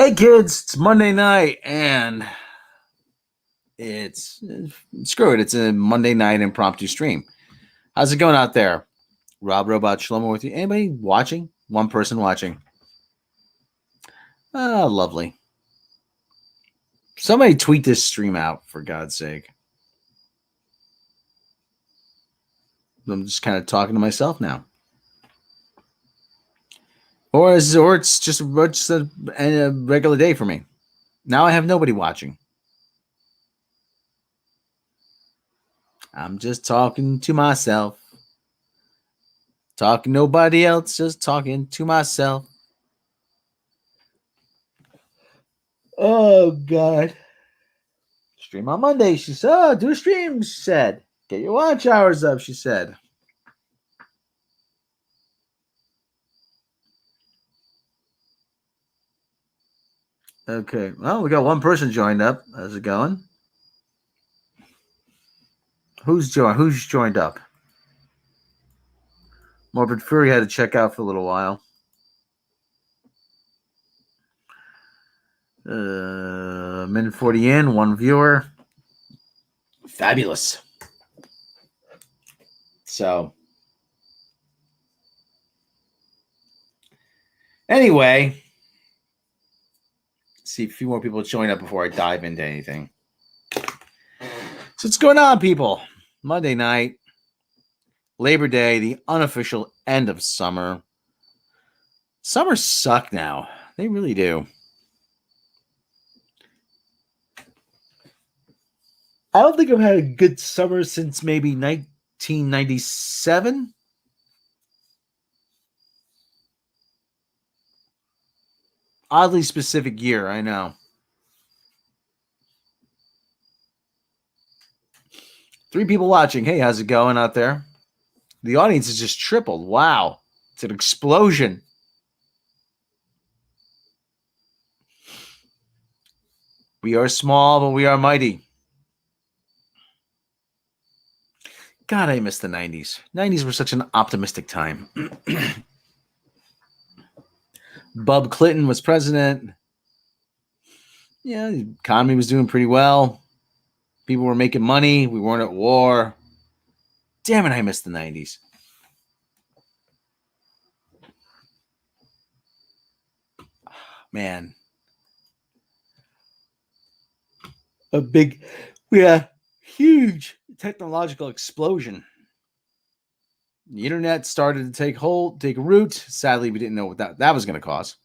Hey kids, it's Monday night and it's screw it. It's a Monday night impromptu stream. How's it going out there? Rob Robot Shlomo with you. Anybody watching? One person watching. Oh, lovely. Somebody tweet this stream out for God's sake. I'm just kind of talking to myself now. Or it's just a regular day for me. Now I have nobody watching. I'm just talking to myself. Talking to nobody else, just talking to myself. Oh, God. Stream on Monday, she said. Oh, do a stream, she said. Get your watch hours up, she said. Okay. Well, we got one person joined up. How's it going? Who's joined up? Morbid Fury had to check out for a little while. Minute 40 in, one viewer. Fabulous. So, anyway, see a few more people join up before I dive into anything. So what's going on, people? Monday night, Labor Day, the unofficial end of summer. Summers suck now. They really do. I don't think I've had a good summer since maybe 1997. Oddly specific year, I know. 3 people watching. Hey, how's it going out there? The audience has just tripled. Wow. It's an explosion. We are small, but we are mighty. God, I miss the 90s. 90s were such an optimistic time. Bub Clinton was president. Yeah, the economy was doing pretty well. People were making money. We weren't at war. Damn it, I miss the 90s. Man. Huge technological explosion. The internet started to take root. Sadly, we didn't know what that was going to cause.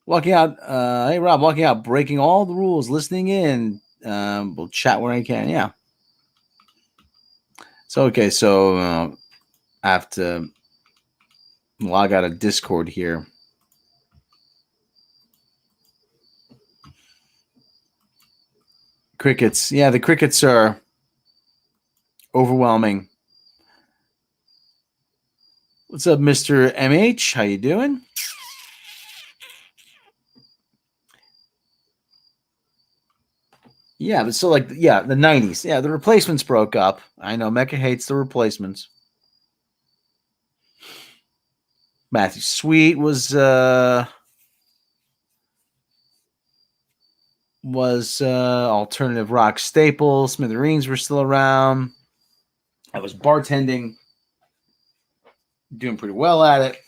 Walking out, hey Rob, walking out, breaking all the rules, listening in. We'll chat where I can. Yeah. So okay, so I have to log out of Discord here. Crickets. Yeah, the crickets are overwhelming. What's up, Mr. MH? How you doing? Yeah, but so the 90s. Yeah, the Replacements broke up. I know Mecca hates the Replacements. Matthew Sweet was alternative rock staple. Smithereens were still around. I was bartending, doing pretty well at it.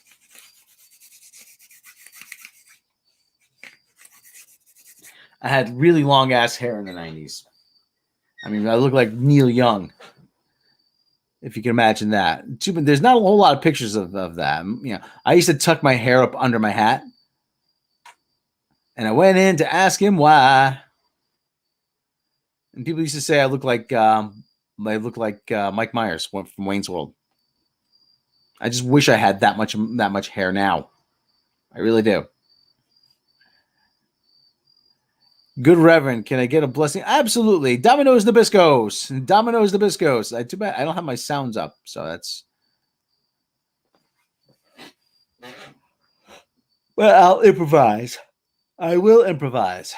I had really long ass hair in the 90s. I mean, I look like Neil Young, if you can imagine that. There's not a whole lot of pictures of that. You know, I used to tuck my hair up under my hat, and I went in to ask him why. And people used to say I look like Mike Myers from Wayne's World. I just wish I had that much hair now. I really do. Good Reverend, can I get a blessing? Absolutely. Domino's Nabiscos. Domino's Nabiscos. Too bad I don't have my sounds up, so that's. Well, I'll improvise. I will improvise.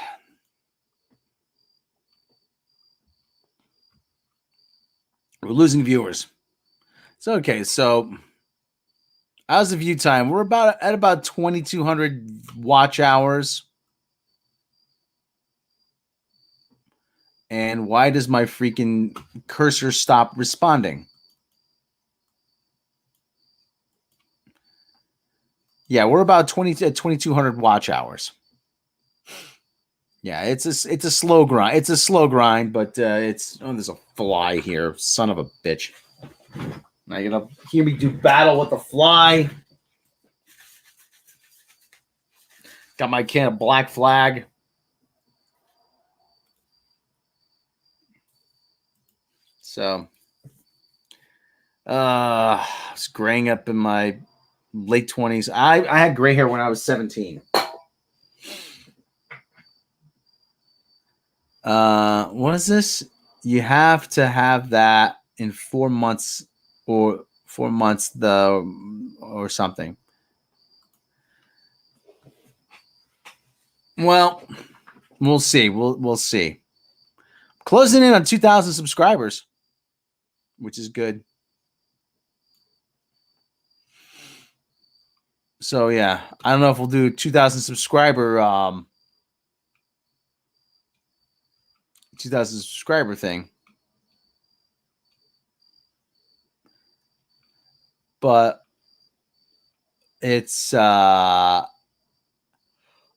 We're losing viewers. So okay, so how's the view time? We're at about 2,200 watch hours. And why does my freaking cursor stop responding? Yeah, we're about 2,200 watch hours. Yeah, it's a slow grind. It's a slow grind, but there's a fly here, son of a bitch. Now you're gonna hear me do battle with the fly. Got my can of Black Flag. So, I was graying up in my late 20s. I had gray hair when I was 17. What is this? You have to have that in 4 months or 4 months or something. Well, we'll see. We'll see. Closing in on 2,000 subscribers, which is good. So yeah, I don't know if we'll do 2,000 subscriber 2,000 subscriber thing. But it's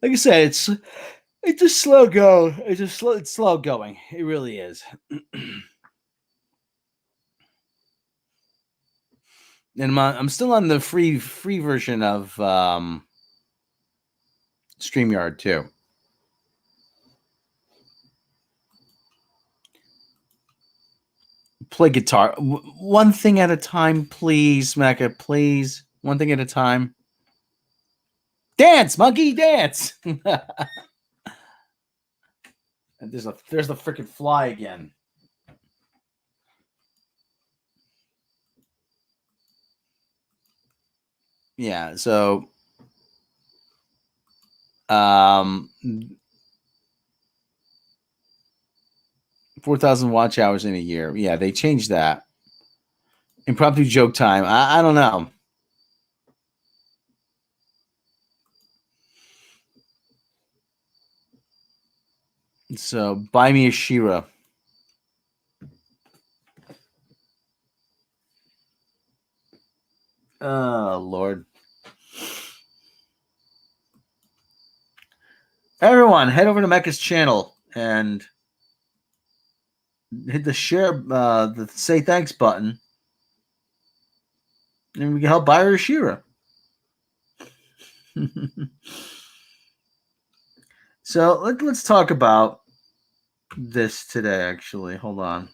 like I said, it's a slow go. It's slow going. It really is. And I'm still on the free version of StreamYard too. Play guitar one thing at a time, please, Mecca. Please, one thing at a time. Dance, monkey, dance. And there's the freaking fly again. Yeah, so 4,000 watch hours in a year. Yeah, they changed that. Impromptu joke time. I don't know. So buy me a She-Ra. Oh Lord. Everyone, head over to Mecca's channel and hit the share, the say thanks button, and we can help buy her a She-Ra. So let's talk about this today. Actually, hold on.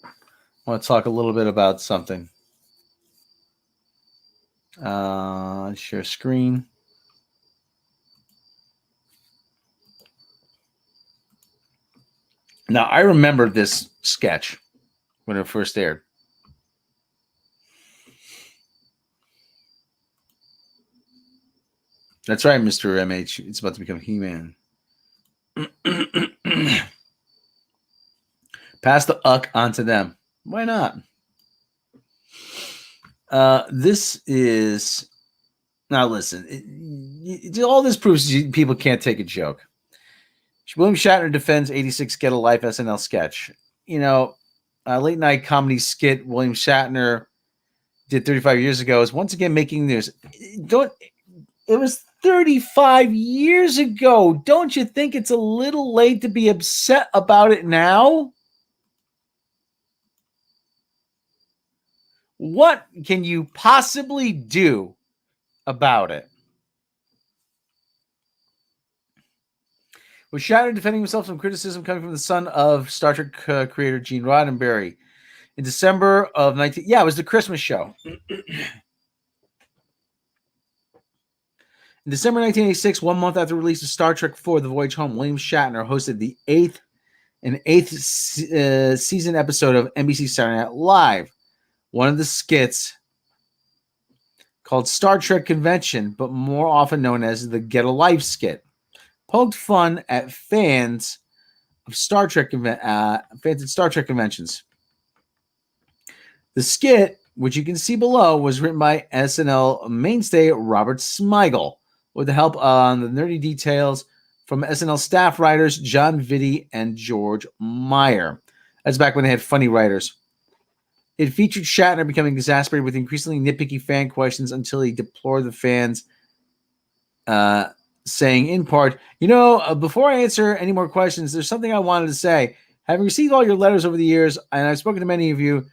I want to talk a little bit about something. Share screen. Now, I remember this sketch when it first aired. That's right, Mr. MH. It's about to become He-Man. Pass the uck onto them. Why not? This is... Now, listen. All this proves people can't take a joke. William Shatner defends 86 Get a Life SNL sketch. You know, late night comedy skit William Shatner did 35 years ago is once again making news. It was 35 years ago. Don't you think it's a little late to be upset about it now? What can you possibly do about it? With Shatner defending himself from criticism coming from the son of Star Trek creator Gene Roddenberry. In December of 19... Yeah, it was the Christmas show. In December 1986, 1 month after the release of Star Trek IV, The Voyage Home, William Shatner hosted the eighth season episode of NBC Saturday Night Live. One of the skits, called Star Trek Convention, but more often known as the Get a Life skit, poked fun at fans of Star Trek conventions. The skit, which you can see below, was written by SNL mainstay Robert Smigel, with the help on the nerdy details from SNL staff writers John Vitti and George Meyer. That's back when they had funny writers. It featured Shatner becoming exasperated with increasingly nitpicky fan questions until he deplored the fans, saying in part, before I answer any more questions, there's something I wanted to say. Having received all your letters over the years, and I've spoken to many of you,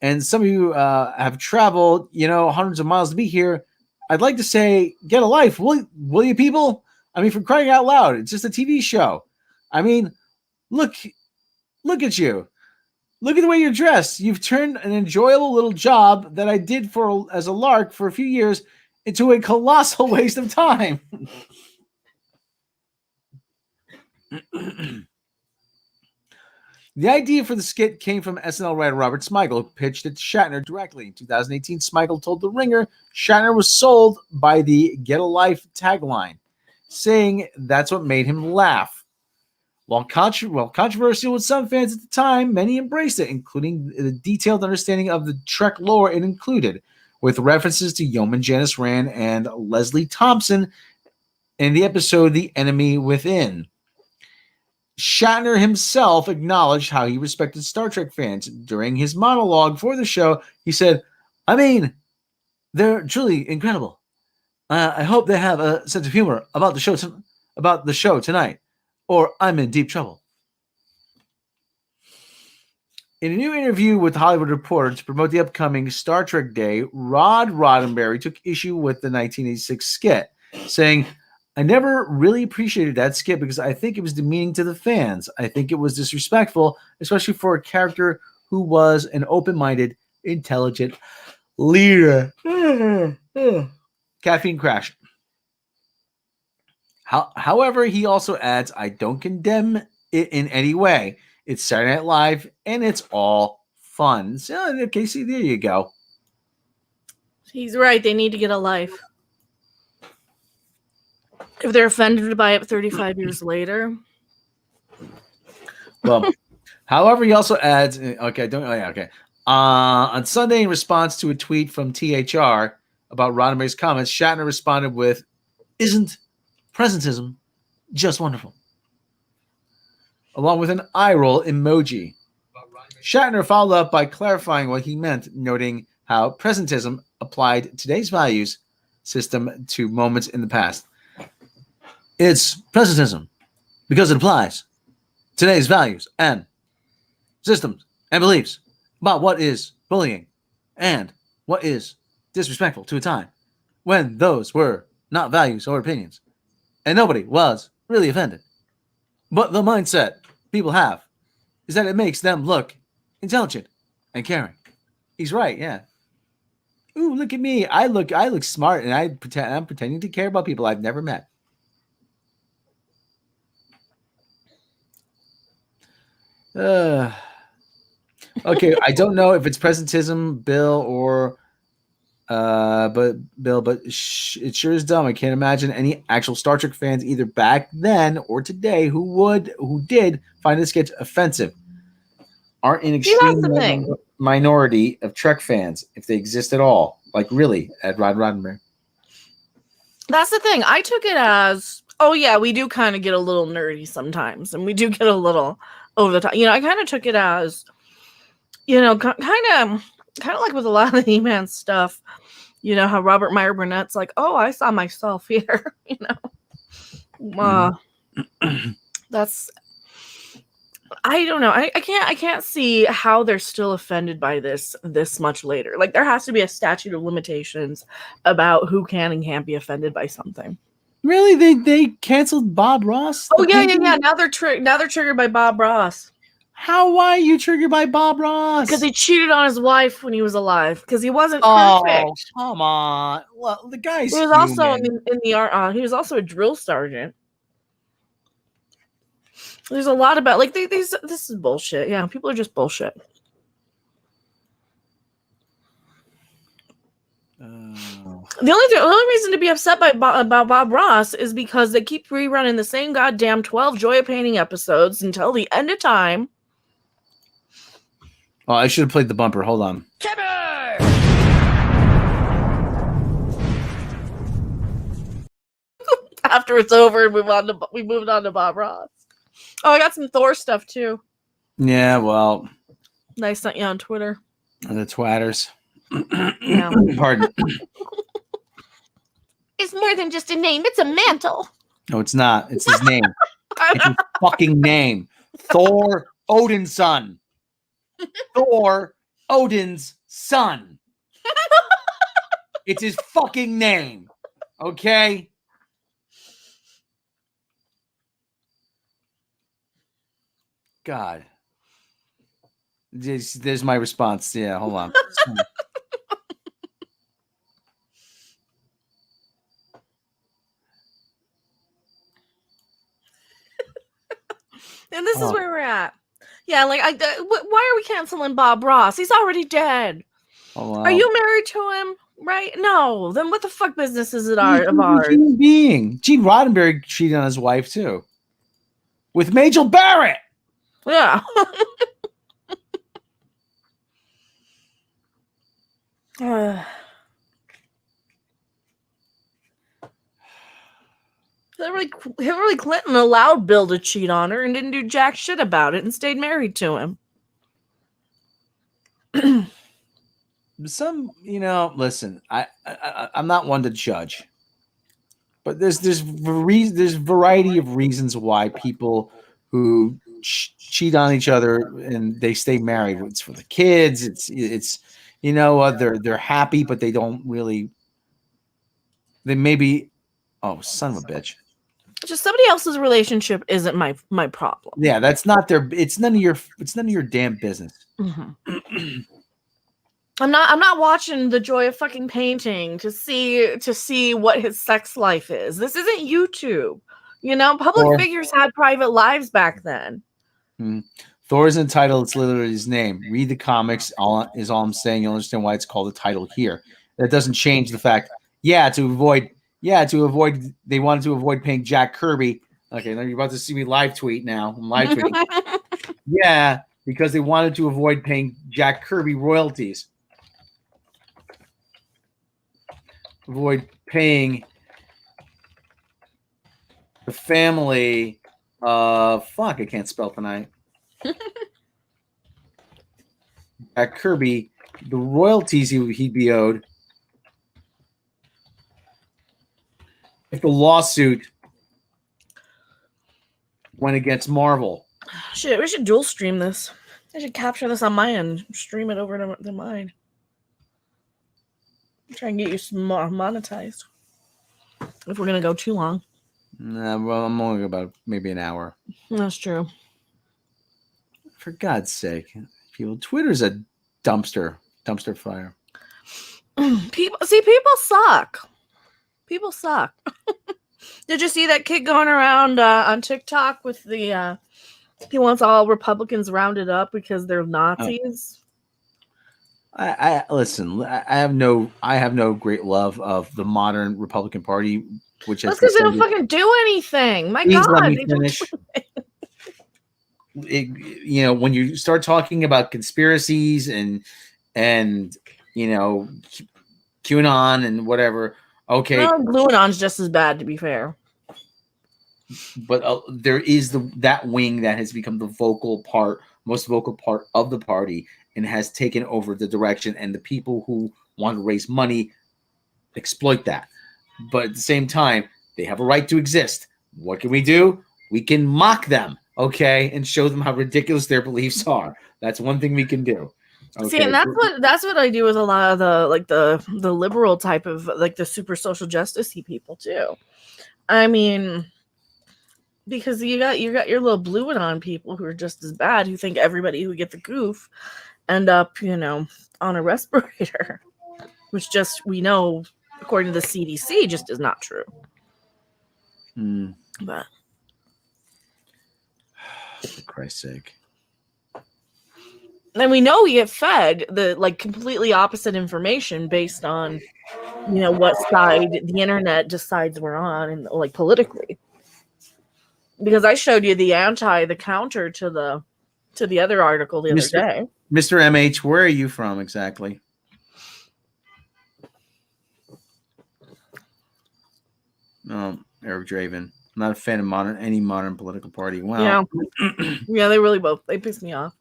and some of you have traveled, hundreds of miles to be here, I'd like to say, get a life, will you people? I mean, for crying out loud, it's just a TV show. I mean, look at you. Look at the way you're dressed. You've turned an enjoyable little job that I did as a lark for a few years into a colossal waste of time. The idea for the skit came from SNL writer Robert Smigel, who pitched it to Shatner directly. In 2018, Smigel told The Ringer Shatner was sold by the "Get a Life" tagline, saying that's what made him laugh. While controversial with some fans at the time, many embraced it, including the detailed understanding of the Trek lore it included, with references to Yeoman Janice Rand and Leslie Thompson in the episode The Enemy Within. Shatner himself acknowledged how he respected Star Trek fans. During his monologue for the show, he said, I mean, they're truly incredible. I hope they have a sense of humor about the show tonight, or I'm in deep trouble. In a new interview with The Hollywood Reporter to promote the upcoming Star Trek Day, Rod Roddenberry took issue with the 1986 skit, saying, I never really appreciated that skit because I think it was demeaning to the fans. I think it was disrespectful, especially for a character who was an open-minded, intelligent leader. Caffeine crash. However, he also adds, I don't condemn it in any way. It's Saturday Night Live, and it's all fun. So, Casey, there you go. He's right. They need to get a life. If they're offended by it 35 years later. Well, however, he also adds, on Sunday, in response to a tweet from THR about Roddenberry's comments, Shatner responded with, isn't presentism just wonderful? Along with an eye roll emoji. Shatner followed up by clarifying what he meant, noting how presentism applied today's values system to moments in the past. It's presentism because it applies today's values and systems and beliefs about what is bullying and what is disrespectful to a time when those were not values or opinions and nobody was really offended. But the mindset people have is that it makes them look intelligent and caring. He's right, yeah. Ooh, look at me. I look smart, and I'm pretending to care about people I've never met. Okay, I don't know if it's presentism, Bill, or but it sure is dumb. I can't imagine any actual Star Trek fans either back then or today who did find this sketch offensive. Aren't an extreme minority of Trek fans, if they exist at all. Like, really, at Rod Roddenberry. That's the thing. I took it as, oh yeah, we do kind of get a little nerdy sometimes, and we do get a little over the top. I kind of took it as, kind of like with a lot of the He-Man stuff. How Robert Meyer Burnett's like, oh, I saw myself here. That's. I don't know. I can't see how they're still offended by this much later. Like, there has to be a statute of limitations about who can and can't be offended by something. Really? They canceled Bob Ross? Oh yeah. Now they're triggered by Bob Ross. Why are you triggered by Bob Ross? Because he cheated on his wife when he was alive. Because he wasn't perfect. Oh, come on. Well, the guy's he was human. also in the art. He was also a drill sergeant. There's a lot about this is bullshit. Yeah, people are just bullshit. The only reason to be upset about Bob Ross is because they keep rerunning the same goddamn 12 Joy of Painting episodes until the end of time. Oh, I should have played the bumper. Hold on. after it's over and we moved on to Bob Ross. Oh, I got some Thor stuff too. Yeah, well, That I sent you on Twitter. the twatters. Yeah. Pardon. It's more than just a name. It's a mantle. No, it's not. It's his name. It's his fucking name. Thor Odin's son. Thor Odin's son. It's his fucking name. Okay? God. There's my response. Yeah, hold on. And this is where we're at. Yeah, like, why are we canceling Bob Ross? He's already dead. Oh, wow. Are you married to him? Right? No. Then what the fuck business is it of ours? Human being. Gene Roddenberry cheated on his wife too, with Majel Barrett. Yeah. Hillary Clinton allowed Bill to cheat on her and didn't do jack shit about it and stayed married to him. Listen, I'm not one to judge, but there's variety of reasons why people who cheat on each other and they stay married. It's for the kids. It's they're happy, but they don't really. They maybe, oh, son of a bitch. Just somebody else's relationship isn't my problem. Yeah, that's not their. It's none of your damn business. Mm-hmm. I'm not watching The Joy of Fucking Painting to see what his sex life is. This isn't YouTube. Public figures had private lives back then. Thor isn't title, it's literally his name. Read the comics, all I'm saying. You'll understand why it's called the title here. That doesn't change the fact, to avoid they wanted to avoid paying Jack Kirby. Okay, now you're about to see me live tweet now. I'm live tweeting. Yeah, because they wanted to avoid paying Jack Kirby royalties. Avoid paying the family. I can't spell tonight. Jack Kirby, the royalties he'd be owed if the lawsuit went against Marvel. Shit, we should dual stream this. I should capture this on my end, stream it over to mine. Try and get you monetized. If we're gonna go too long. Nah, well, I'm only about maybe an hour. That's true. For God's sake, Twitter's a dumpster fire. People suck. People suck. Did you see that kid going around on TikTok with the? He wants all Republicans rounded up because they're Nazis. I listen. I have no great love of the modern Republican Party, which that's because they don't fucking do anything. My God, let me finish. When you start talking about conspiracies and QAnon and whatever, okay. Well, QAnon's just as bad, to be fair. But there is that wing that has become the most vocal part of the party, and has taken over the direction, and the people who want to raise money exploit that. But at the same time, they have a right to exist. What can we do? We can mock them, okay, and show them how ridiculous their beliefs are. That's one thing we can do. Okay. See, and that's what I do with a lot of the liberal type of the super social justice-y people too. I mean, because you got your little blue on people who are just as bad, who think everybody who gets a goof end up, on a respirator, which just we know, according to the CDC, just is not true. But for Christ's sake. And we know we get fed the completely opposite information based on, what side the internet decides we're on, and politically. Because I showed you the counter to the other article the other day. Mr. MH, where are you from exactly? Eric Draven. I'm not a fan of any modern political party. Wow. Yeah, they really both. They piss me off.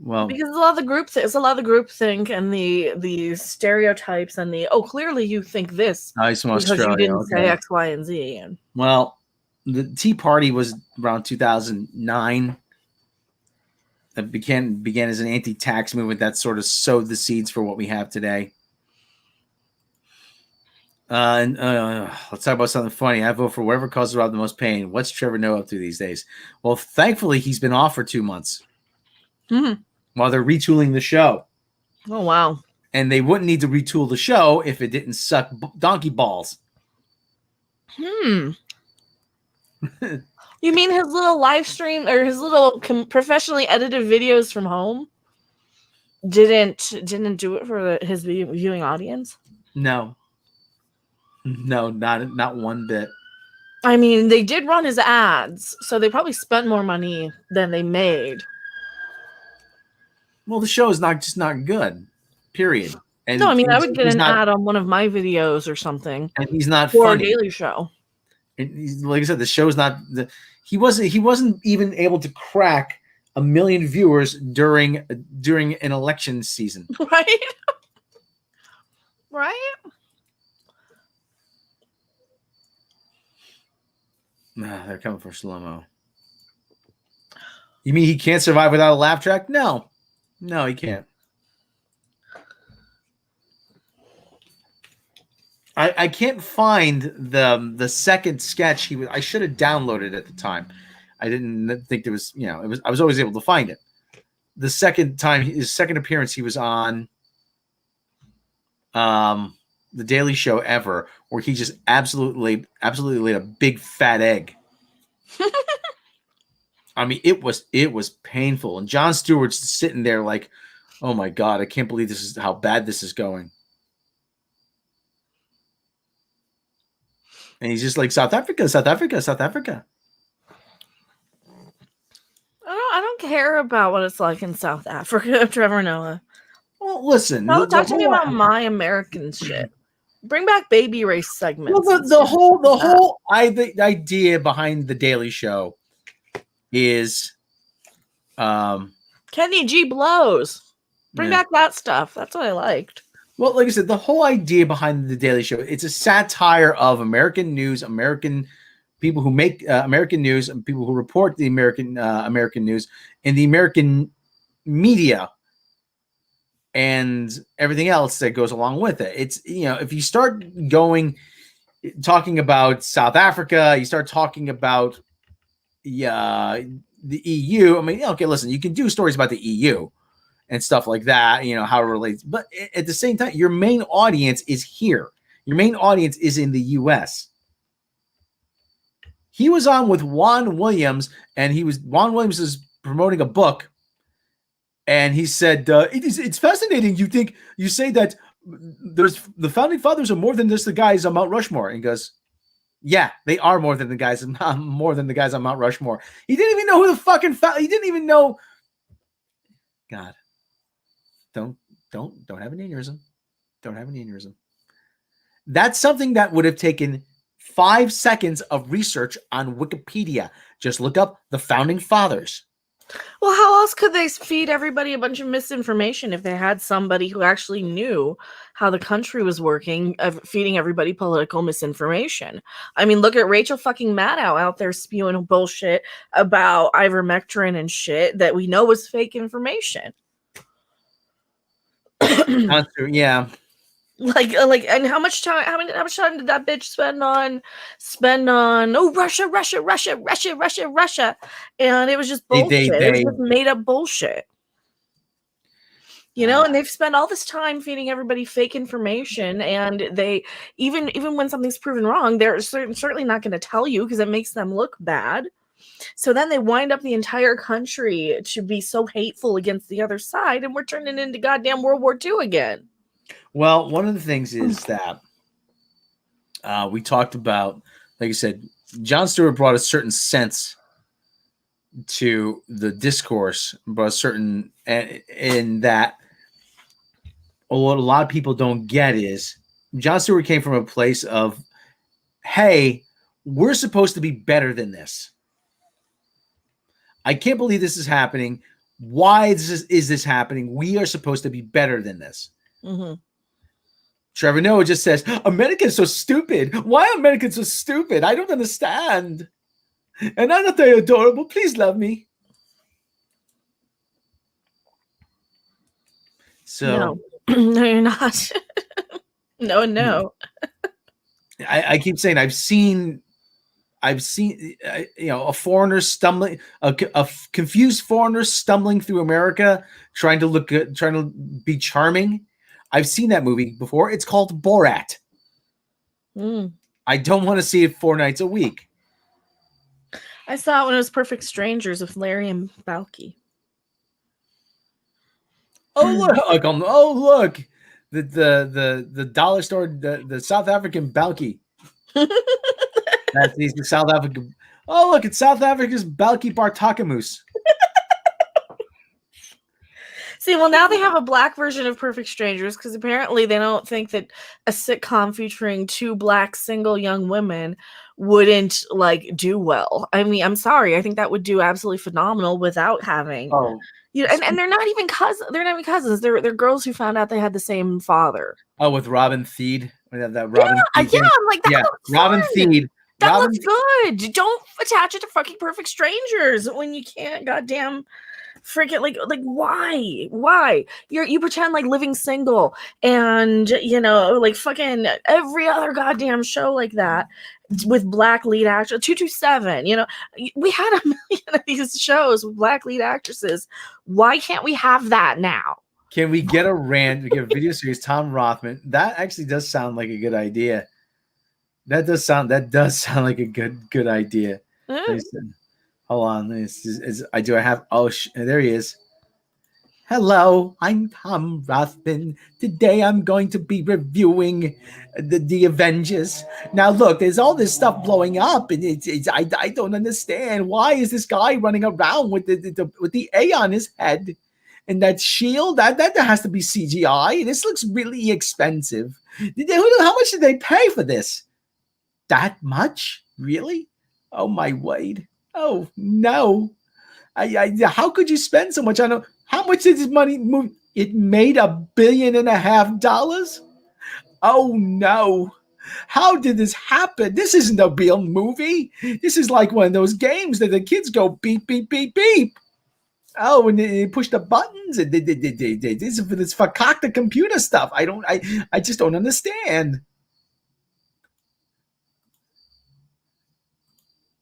Well, because it's a lot of the group think and the stereotypes and clearly you think this nice from because Australia. you didn't say X, Y, and Z. And well, the Tea Party was around 2009. It began as an anti-tax movement that sort of sowed the seeds for what we have today. Let's talk about something funny. I vote for whatever causes Rob the most pain. What's Trevor Noah up to these days? Well, thankfully, he's been off for 2 months while they're retooling the show. Oh, wow. And they wouldn't need to retool the show if it didn't suck donkey balls. You mean his little live stream or his little professionally edited videos from home didn't do it for his viewing audience? No, not one bit. I mean, they did run his ads, so they probably spent more money than they made. Well, the show is not good. Period. And no, I mean, I would get an ad on one of my videos or something. And he's not for funny. A Daily Show. And like I said, the show's not. He wasn't even able to crack 1 million viewers during an election season. Right. Right. They're coming for slow-mo. You mean he can't survive without a laugh track? No, he can't. I can't find the second sketch. I should have downloaded it at the time. I didn't think there was, I was always able to find it. The second time, his second appearance, he was on the Daily Show ever, where he just absolutely laid a big fat egg. I mean, it was painful, and Jon Stewart's sitting there like, oh my God, I can't believe this is how bad this is going. And he's just like, South Africa. I don't care about what it's like in South Africa, Trevor Noah. Well, listen. Talk to me about my American shit. Bring back baby race segments. Well, the whole idea behind the Daily Show is Kenny G blows. Bring back that stuff. That's what I liked. Well, like I said, the whole idea behind the Daily Show, it's a satire of American news, American people who make American news, and people who report the American news, and the American media, and everything else that goes along with it. It's, if you start talking about South Africa, you start talking about the EU. I mean, okay, listen, you can do stories about the EU and stuff like that, how it relates. But at the same time, your main audience is here. Your main audience is in the U.S. He was on with Juan Williams, and Juan Williams is promoting a book, and he said, it's fascinating. You say that the founding fathers are more than just the guys on Mount Rushmore. And he goes, yeah, they are more than the guys on Mount Rushmore. He didn't even know who the fucking he didn't even know. God. Don't have an aneurysm. Don't have an aneurysm. That's something that would have taken 5 seconds of research on Wikipedia. Just look up the founding fathers. Well, how else could they feed everybody a bunch of misinformation if they had somebody who actually knew how the country was working, feeding everybody political misinformation? I mean, look at Rachel fucking Maddow out there spewing bullshit about ivermectin and shit that we know was fake information. Yeah. Like, and how much time did that bitch spend on Russia, and it was just bullshit. It was just made up bullshit. And they've spent all this time feeding everybody fake information, and they even when something's proven wrong, they're certainly not going to tell you because it makes them look bad. So then they wind up the entire country to be so hateful against the other side, and we're turning into goddamn World War II again. Well, one of the things is that we talked about, like I said, Jon Stewart brought a certain sense to the discourse, brought a certain, in that what a lot of people don't get is Jon Stewart came from a place of hey, we're supposed to be better than this. I can't believe this is happening. Why is this happening? We are supposed to be better than this. Mm-hmm. Trevor Noah just says, Americans so stupid. Why are Americans so stupid? I don't understand. And I'm not very adorable. Please love me. So no, no, you're not. No. I keep saying I've seen a foreigner stumbling, a confused foreigner stumbling through America, trying to look good, trying to be charming. I've seen that movie before. It's called Borat. I don't want to see it 4 nights a week. I saw it when it was Perfect Strangers with Larry and Balky. Oh look, the dollar store, the South African Balky. That's the South African. Oh look, it's South Africa's Balky Bartakamoose. See, well, now they have a black version of Perfect Strangers because apparently they don't think that a sitcom featuring 2 black single young women wouldn't do well. I mean, I'm sorry, I think that would do absolutely phenomenal without having. And they're not even cousins. They're not even cousins. They're girls who found out they had the same father. Oh, with Robin Thede. We have that Robin. I'm like that. Looks Robin fun. Thede. That looks good. Don't attach it to fucking Perfect Strangers when you can't goddamn freaking like why you pretend like Living Single and fucking every other goddamn show like that with black lead actors. 227, we had a million of these shows with black lead actresses. Why can't we have that now? Can we get a video series? Tom Rothman. That actually does sound like a good idea. That does sound like a good idea. Hold on. There he is. Hello, I'm Tom Rothman. Today I'm going to be reviewing the Avengers. Now look, there's all this stuff blowing up, and I don't understand. Why is this guy running around with the A on his head? And that shield, that has to be CGI. This looks really expensive. How much did they pay for this? That much? Really? Oh my Wade. Oh no. How could you spend so much on it? How much did this money move? It made $1.5 billion? Oh no. How did this happen? This isn't a real movie. This is like one of those games that the kids go beep, beep, beep, beep. Oh, and they push the buttons and this fakakta computer stuff. I just don't understand.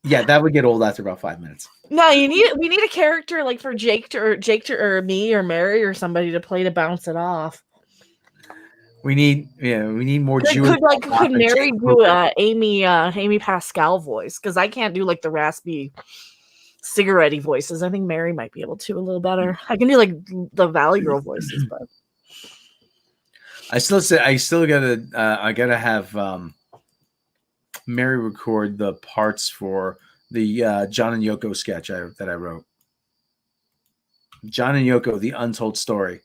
Yeah, that would get old after about 5 minutes. No, we need a character like for Jake or me or Mary or somebody to play to bounce it off. We need more Jewish. Could Mary do Amy Pascal voice? Because I can't do like the raspy cigarette-y voices. I think Mary might be able to a little better. I can do like the Valley Girl voices, but I gotta have Mary record the parts for the John and Yoko sketch that I wrote. John and Yoko, the untold story.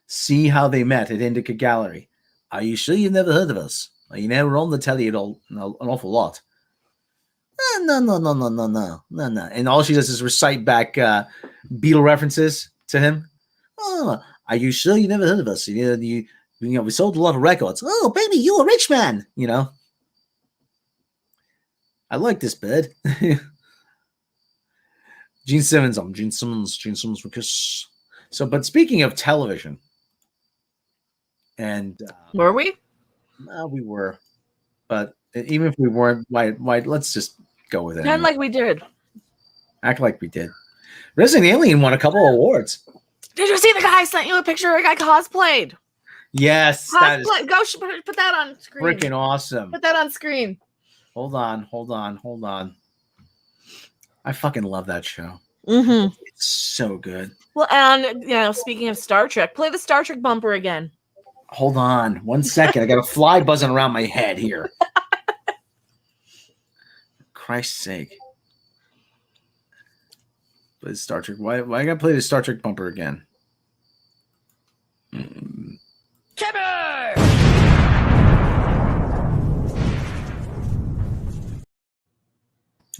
See how they met at Indica Gallery. Are you sure you've never heard of us? Are you never on the telly at all? An awful lot. No. And all she does is recite back Beatle references to him. Oh, are you sure you never heard of us? We sold a lot of records. Oh, baby, you a rich man. I like this bed. Gene Simmons. I'm Gene Simmons. Gene Simmons because. So, but speaking of television, and were we? We were, but even if we weren't, why? Let's just go with it. Pretend like we did. Act like we did. Resident Alien won a couple of awards. Did you see the guy sent you a picture of a guy cosplayed? Yes. Go put that on screen. Freaking awesome. Put that on screen. Hold on. I fucking love that show. Mm-hmm. It's so good. Well, and speaking of Star Trek, play the Star Trek bumper again. Hold on 1 second. I got a fly buzzing around my head here. Christ's sake. Play the Star Trek. Why I gotta play the Star Trek bumper again?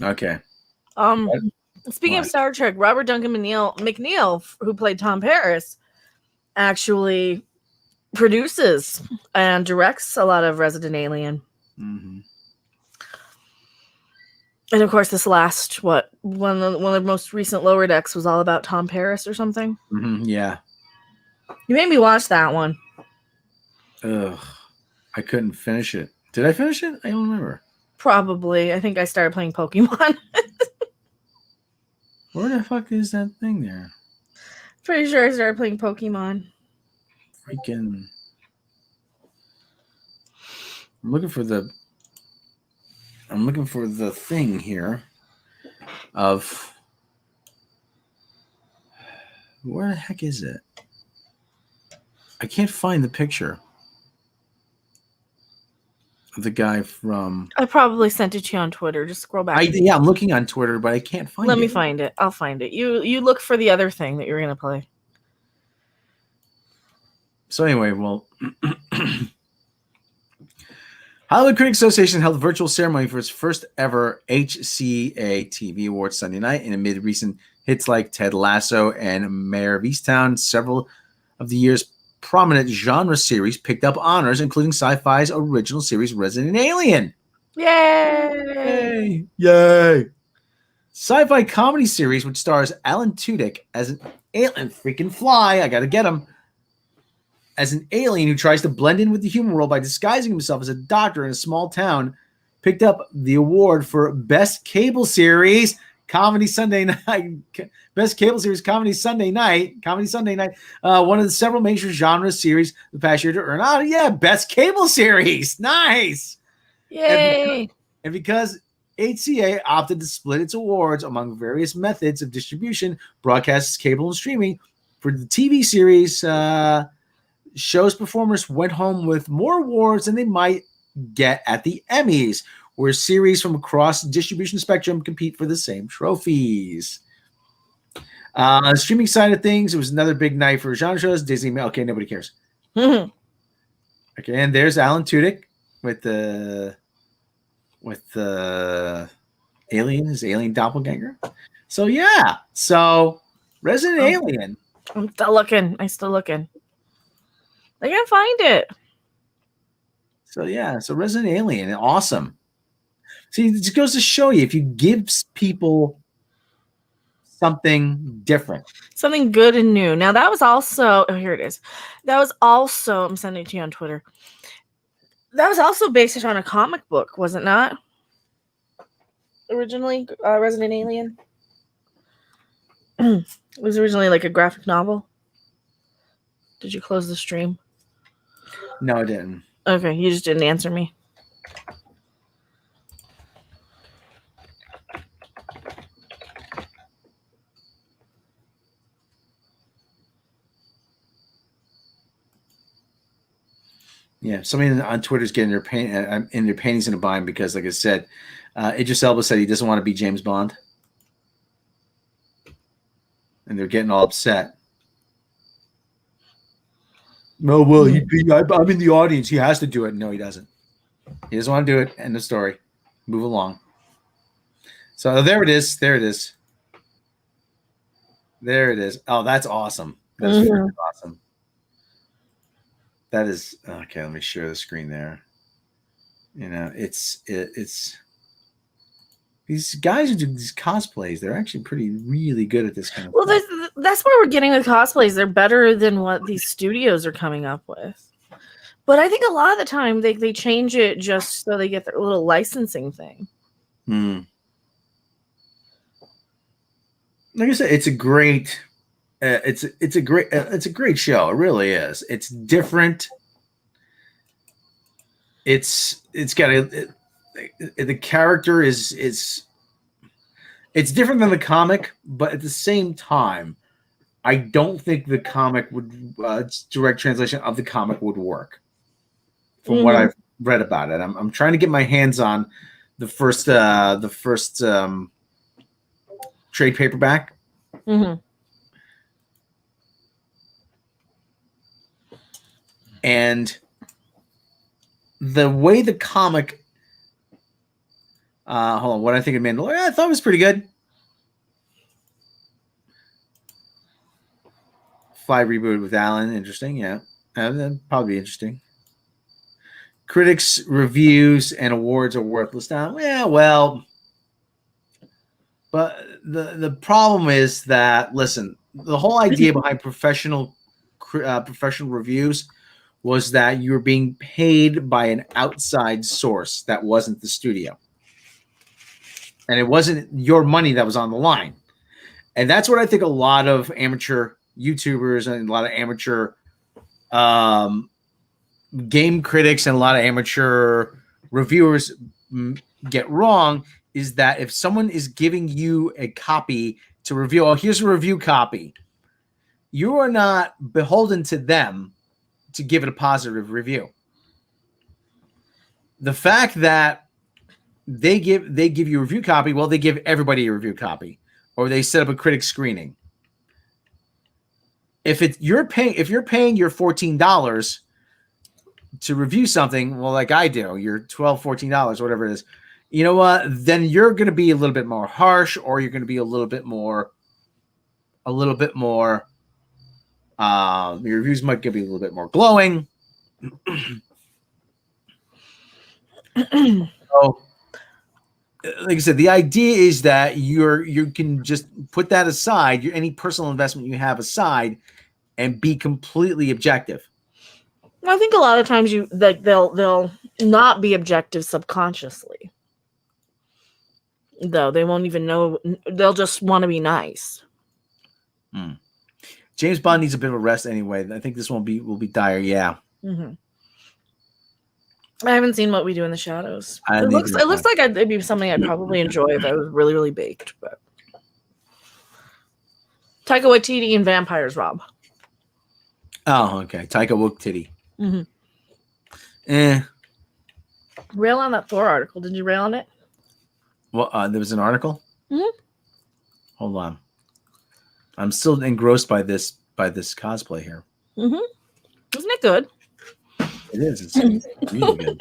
Okay. Um, What? speaking of What? Star Trek, Robert Duncan McNeil, who played Tom Paris, actually produces and directs a lot of Resident Alien. Mm-hmm. And of course, this last one of the most recent Lower Decks was all about Tom Paris or something. Mm-hmm. Yeah. You made me watch that one. Ugh. I couldn't finish it. Did I finish it? I don't remember. Probably. I think I started playing Pokemon. Where the fuck is that thing there? Pretty sure I started playing Pokemon. Freaking. I'm looking for the thing here of where the heck is it? I can't find the picture of the guy from. I probably sent it to you on Twitter. Just scroll back. Yeah, I'm looking on Twitter, but I can't find it. Let me find it. I'll find it. You look for the other thing that you're gonna play. So anyway, well, Hollywood Critics Association held a virtual ceremony for its first ever HCA TV Awards Sunday night, and amid recent hits like Ted Lasso and Mayor of Easttown, several of the year's prominent genre series picked up honors, including Sci-Fi's original series Resident Alien. Yay! Yay! Sci-Fi comedy series which stars Alan Tudyk as an alien freaking fly. I gotta get him. As an alien who tries to blend in with the human world by disguising himself as a doctor in a small town, picked up the award for Best Cable Series Comedy Sunday Night. Best Cable Series Comedy Sunday Night. One of the several major genre series the past year to earn. Oh, yeah, Best Cable Series. Nice. Yay! And because HCA opted to split its awards among various methods of distribution, broadcasts, cable, and streaming, for the TV series, show's performers went home with more awards than they might get at the Emmys, where series from across the distribution spectrum compete for the same trophies. Streaming side of things, it was another big night for genre shows. Disney, okay, nobody cares. Okay, and there's Alan Tudyk with the alien, his alien doppelganger. So yeah, so Resident Alien. I'm still looking. I can't find it. So yeah, so Resident Alien, awesome. See, it just goes to show you if you give people something different, something good and new. Now that was also here it is. That was also I'm sending it to you on Twitter. That was also based on a comic book, was it not? Originally, Resident Alien. It was originally like a graphic novel. Did you close the stream? No, I didn't. Okay, you just didn't answer me. Yeah, somebody on Twitter is getting their paintings in a bind because, like I said, Idris Elba said he doesn't want to be James Bond, and they're getting all upset. No, well, I'm in the audience. He has to do it. No, he doesn't. He doesn't want to do it. End of story. Move along. So there it is. There it is. Oh, that's awesome. That's awesome. That is okay. Let me share the screen there. You know, it's these guys who do these cosplays. They're actually really good at this kind of. Well, that's where we're getting with cosplays. They're better than what these studios are coming up with. But I think a lot of the time they change it just so they get their little licensing thing. Like I said, it's a great. It's a great show. It really is. It's different. It's got the character is it's different than the comic, but at the same time, I don't think the comic would direct translation of the comic would work. From what I've read about it, I'm trying to get my hands on the first trade paperback. And the way the comic Hold on. What I think of Mandalorian? I thought it was pretty good. Fly reboot with Alan. Interesting. Yeah. That'd probably be interesting. Critics' reviews and awards are worthless now. Yeah, well, but the problem is that, listen, the whole idea behind professional reviews was that you were being paid by an outside source that wasn't the studio, and it wasn't your money that was on the line. And that's what I think a lot of amateur YouTubers and a lot of amateur game critics and a lot of amateur reviewers get wrong, is that if someone is giving you a copy to review, oh, here's a review copy, you are not beholden to them to give it a positive review. The fact that they give you a review copy, well, they give everybody a review copy, or they set up a critic screening. If you're paying your $14 to review something, well, like I do, you're $12, $14, whatever it is, you know what? Then you're going to be a little bit more harsh, or you're going to be a little bit more. Your reviews might be a little bit more glowing. So, like I said, the idea is that you can just put that aside, any personal investment you have aside, and be completely objective. I think a lot of times they'll not be objective subconsciously. Though they won't even know, they'll just want to be nice. James Bond needs a bit of a rest anyway. I think this one will be dire. Yeah. Mm-hmm. I haven't seen What We Do in the Shadows. It looks like it'd be something I'd probably enjoy if I was really, really baked. But Taika Waititi and vampires, Rob. Oh, okay. Taika Waititi. Mm-hmm. Rail on that Thor article. Did you rail on it? Well, there was an article. Mm-hmm. Hold on. I'm still engrossed by this cosplay here. Mm-hmm. Isn't it good? It is. It's really good.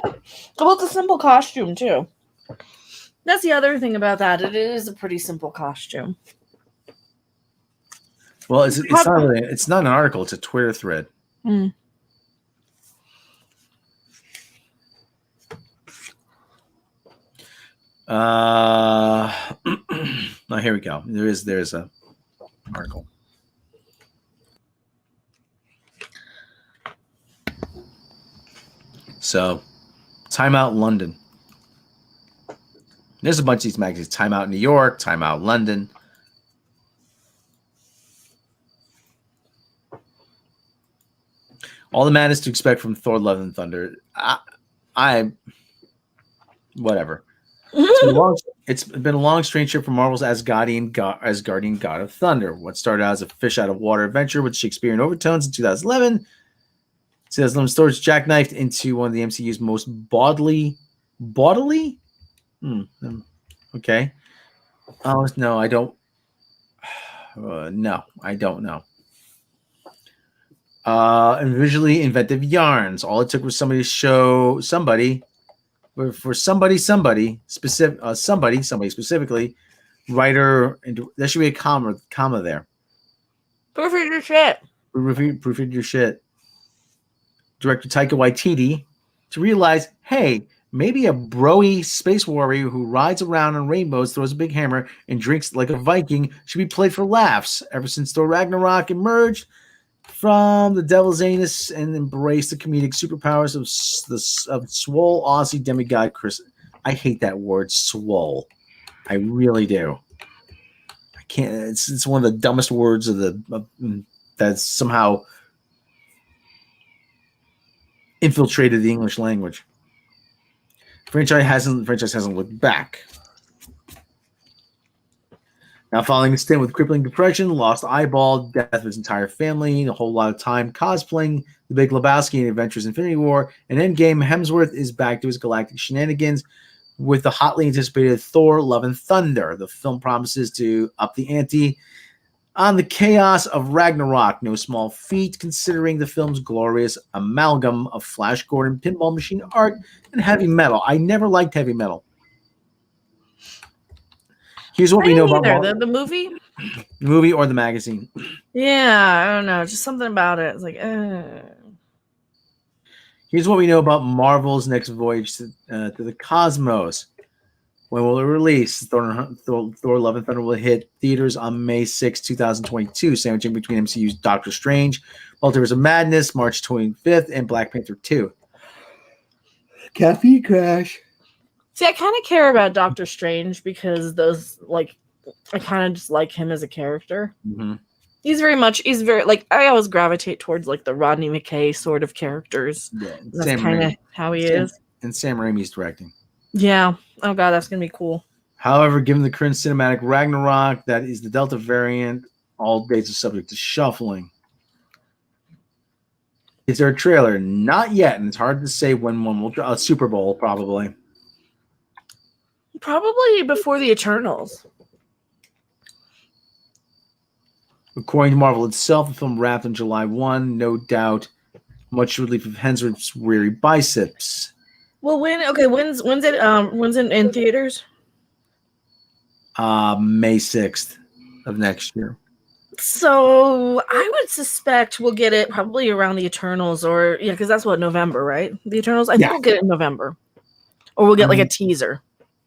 Well, it's a simple costume too. That's the other thing about that. It is a pretty simple costume. Well, it's not an article. It's a Twitter thread. Mm. Oh, here we go. There's a article. So, Time Out London. There's a bunch of these magazines. Time Out New York, Time Out London. All the madness to expect from Thor: Love and Thunder. I whatever. It's been a long, strange trip for Marvel's Asgardian God of Thunder. What started out as a fish out of water adventure with Shakespearean overtones in 2011. 2011 stories jackknifed into one of the MCU's most bodily. Okay. Oh no, I don't. No, I don't know. And visually inventive yarns. All it took was somebody to show somebody. For somebody specifically, writer, and there should be a comma there. Proofread your shit. Proofread your shit. Director Taika Waititi to realize, hey, maybe a broy space warrior who rides around on rainbows, throws a big hammer, and drinks like a Viking should be played for laughs. Ever since Thor Ragnarok emerged from the devil's anus and embraced the comedic superpowers of swole Aussie demigod Chris. I hate that word, swole. I really do. I can't. It's one of the dumbest words that's somehow infiltrated the English language. Franchise hasn't looked back. Now, following a stint with crippling depression, lost eyeball, death of his entire family, and a whole lot of time cosplaying the Big Lebowski in Avengers: Infinity War and Endgame, Hemsworth is back to his galactic shenanigans with the hotly anticipated Thor: Love and Thunder. The film promises to up the ante on the chaos of Ragnarok. No small feat, considering the film's glorious amalgam of Flash Gordon, pinball machine art, and heavy metal. I never liked heavy metal. Here's what I we know didn't about either. The movie. the movie or the magazine. Yeah, I don't know. Just something about it. It's like, Here's what we know about Marvel's next voyage to the cosmos. When will it release? Thor: Love and Thunder will hit theaters on May 6, 2022, sandwiching between MCU's Doctor Strange, Multiverse of Madness, March 25th, and Black Panther 2. Caffeine crash. See, I kind of care about Doctor Strange because those, like, I kind of just like him as a character. Mm-hmm. He's very, like, I always gravitate towards, like, the Rodney McKay sort of characters. Yeah, That's kind of how he is. And Sam Raimi's directing. Yeah. Oh, God, that's going to be cool. However, given the current cinematic Ragnarok, that is the Delta variant, all dates are subject to shuffling. Is there a trailer? Not yet, and it's hard to say when one will drop. Super Bowl, probably. Probably before the Eternals. According to Marvel itself, the film wrapped on July 1, no doubt. Much relief of Hemsworth's weary biceps. Well, when's it in theaters? May 6th of next year. So I would suspect we'll get it probably around the Eternals, or because that's what, November, right? The Eternals. I think we'll get it in November, or we'll get like a teaser.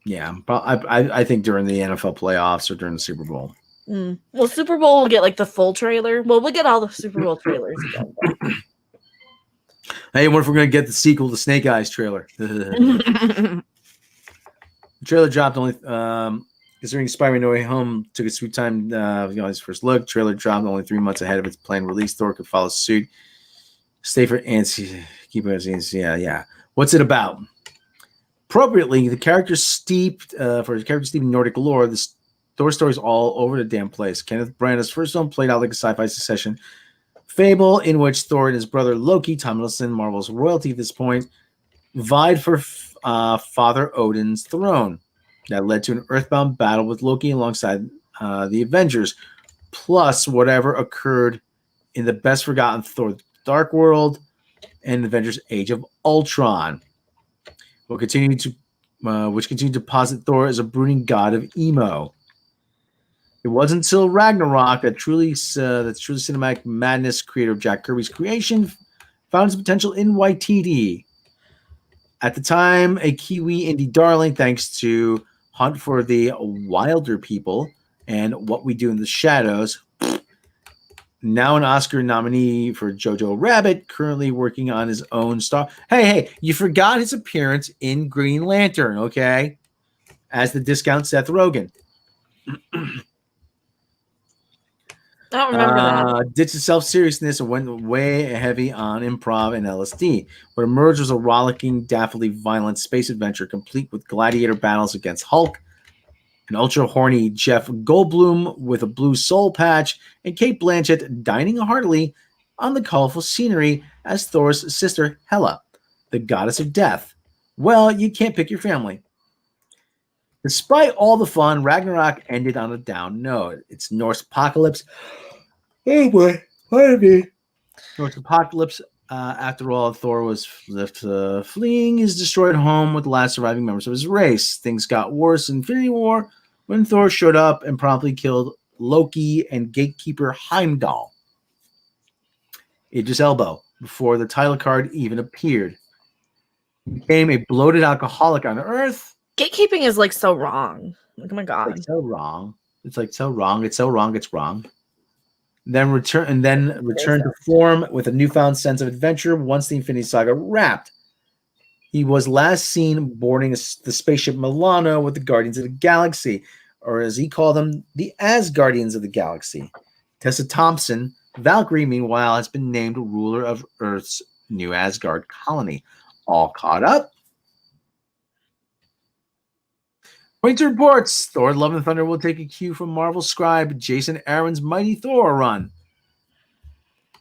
Yeah, but I think during the NFL playoffs or during the Super Bowl. Well, Super Bowl will get like the full trailer. Well, we'll get all the Super Bowl trailers again. Hey, what if we're going to get the sequel to Snake Eyes trailer? The trailer dropped only, considering Spider-Man No Way Home took a sweet time, his first look. Trailer dropped only 3 months ahead of its planned release. Thor could follow suit. Stay for antsy. Keep it. Yeah. What's it about? Appropriately, the character steeped in Nordic lore. This Thor story is all over the damn place. Kenneth Branagh's first film played out like a sci-fi succession fable in which Thor and his brother Loki, Tom Hiddleston, Marvel's royalty at this point, vied for Father Odin's throne. That led to an earthbound battle with Loki alongside the Avengers, plus whatever occurred in the best forgotten Thor: Dark World and Avengers: Age of Ultron, which continued to posit Thor as a brooding god of emo. It wasn't until Ragnarok that truly cinematic madness creator of Jack Kirby's creation found its potential in Waititi. At the time, a Kiwi indie darling, thanks to Hunt for the Wilder People and What We Do in the Shadows. Now an Oscar nominee for Jojo Rabbit, currently working on his own star. Hey, you forgot his appearance in Green Lantern, okay? As the discount Seth Rogen. I don't remember that. Ditched its self-seriousness and went way heavy on improv and LSD. What emerged was a rollicking, daffodilly, violent space adventure complete with gladiator battles against Hulk, an ultra-horny Jeff Goldblum with a blue soul patch, and Cate Blanchett dining heartily on the colorful scenery as Thor's sister Hela, the goddess of death. Well, you can't pick your family. Despite all the fun, Ragnarok ended on a down note. It's Norse apocalypse. Oh boy, pardon me. Norse apocalypse. After all, Thor was left fleeing his destroyed home with the last surviving members of his race. Things got worse in Infinity War when Thor showed up and promptly killed Loki and gatekeeper Heimdall. Idris Elba, before the title card even appeared. He became a bloated alcoholic on Earth. Gatekeeping is like so wrong. Like, oh my god, it's so wrong. It's so wrong. It's wrong. Then return to form with a newfound sense of adventure once the Infinity Saga wrapped. He was last seen boarding the spaceship Milano with the Guardians of the Galaxy, or as he called them, the Asgardians of the Galaxy. Tessa Thompson, Valkyrie, meanwhile, has been named ruler of Earth's new Asgard colony. All caught up? According to reports, Thor: Love and Thunder will take a cue from Marvel scribe Jason Aaron's Mighty Thor run.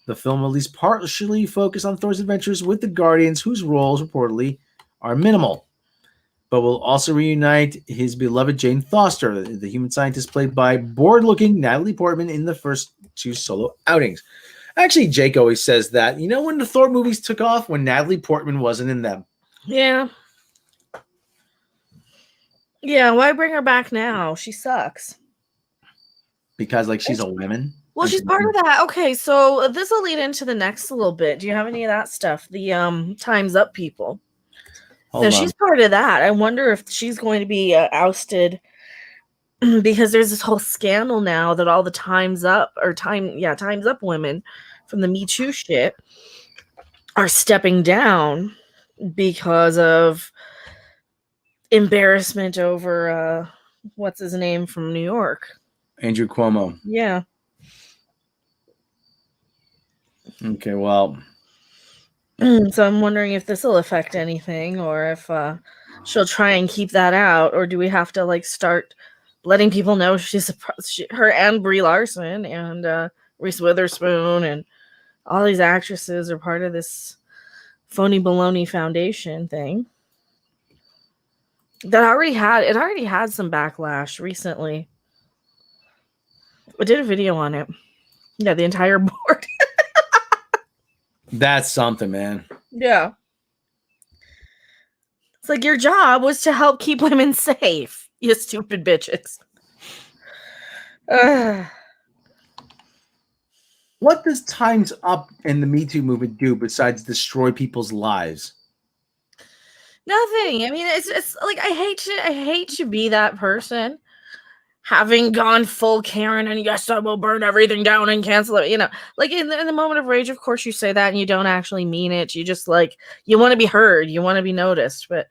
The film will at least partially focus on Thor's adventures with the Guardians, whose roles reportedly are minimal, but will also reunite his beloved Jane Foster, the human scientist played by bored-looking Natalie Portman in the first 2 solo outings. Actually, Jake always says that. You know when the Thor movies took off? When Natalie Portman wasn't in them. Yeah. Yeah, why bring her back now? She sucks. Because like she's a woman. Well, she's part of that. Okay, so this will lead into the next little bit. Do you have any of that stuff? The Time's Up people. Hold She's on. part of that. I wonder if she's going to be ousted because there's this whole scandal now that all the Time's Up Time's Up women from the Me Too shit are stepping down because of embarrassment over what's his name from New York. Andrew Cuomo. Yeah. Okay, well. So I'm wondering if this will affect anything, or if she'll try and keep that out, or do we have to like start letting people know her and Brie Larson and Reese Witherspoon and all these actresses are part of this phony baloney foundation thing that already had some backlash recently. I did a video on it. Yeah, the entire board. That's something, man. Yeah. It's like your job was to help keep women safe, you stupid bitches. What does Time's Up and the Me Too movement do besides destroy people's lives? Nothing. I mean, it's like I hate to be that person, having gone full Karen and yes, I will burn everything down and cancel it. You know, like in the moment of rage, of course you say that and you don't actually mean it. You just like you want to be heard, you want to be noticed, but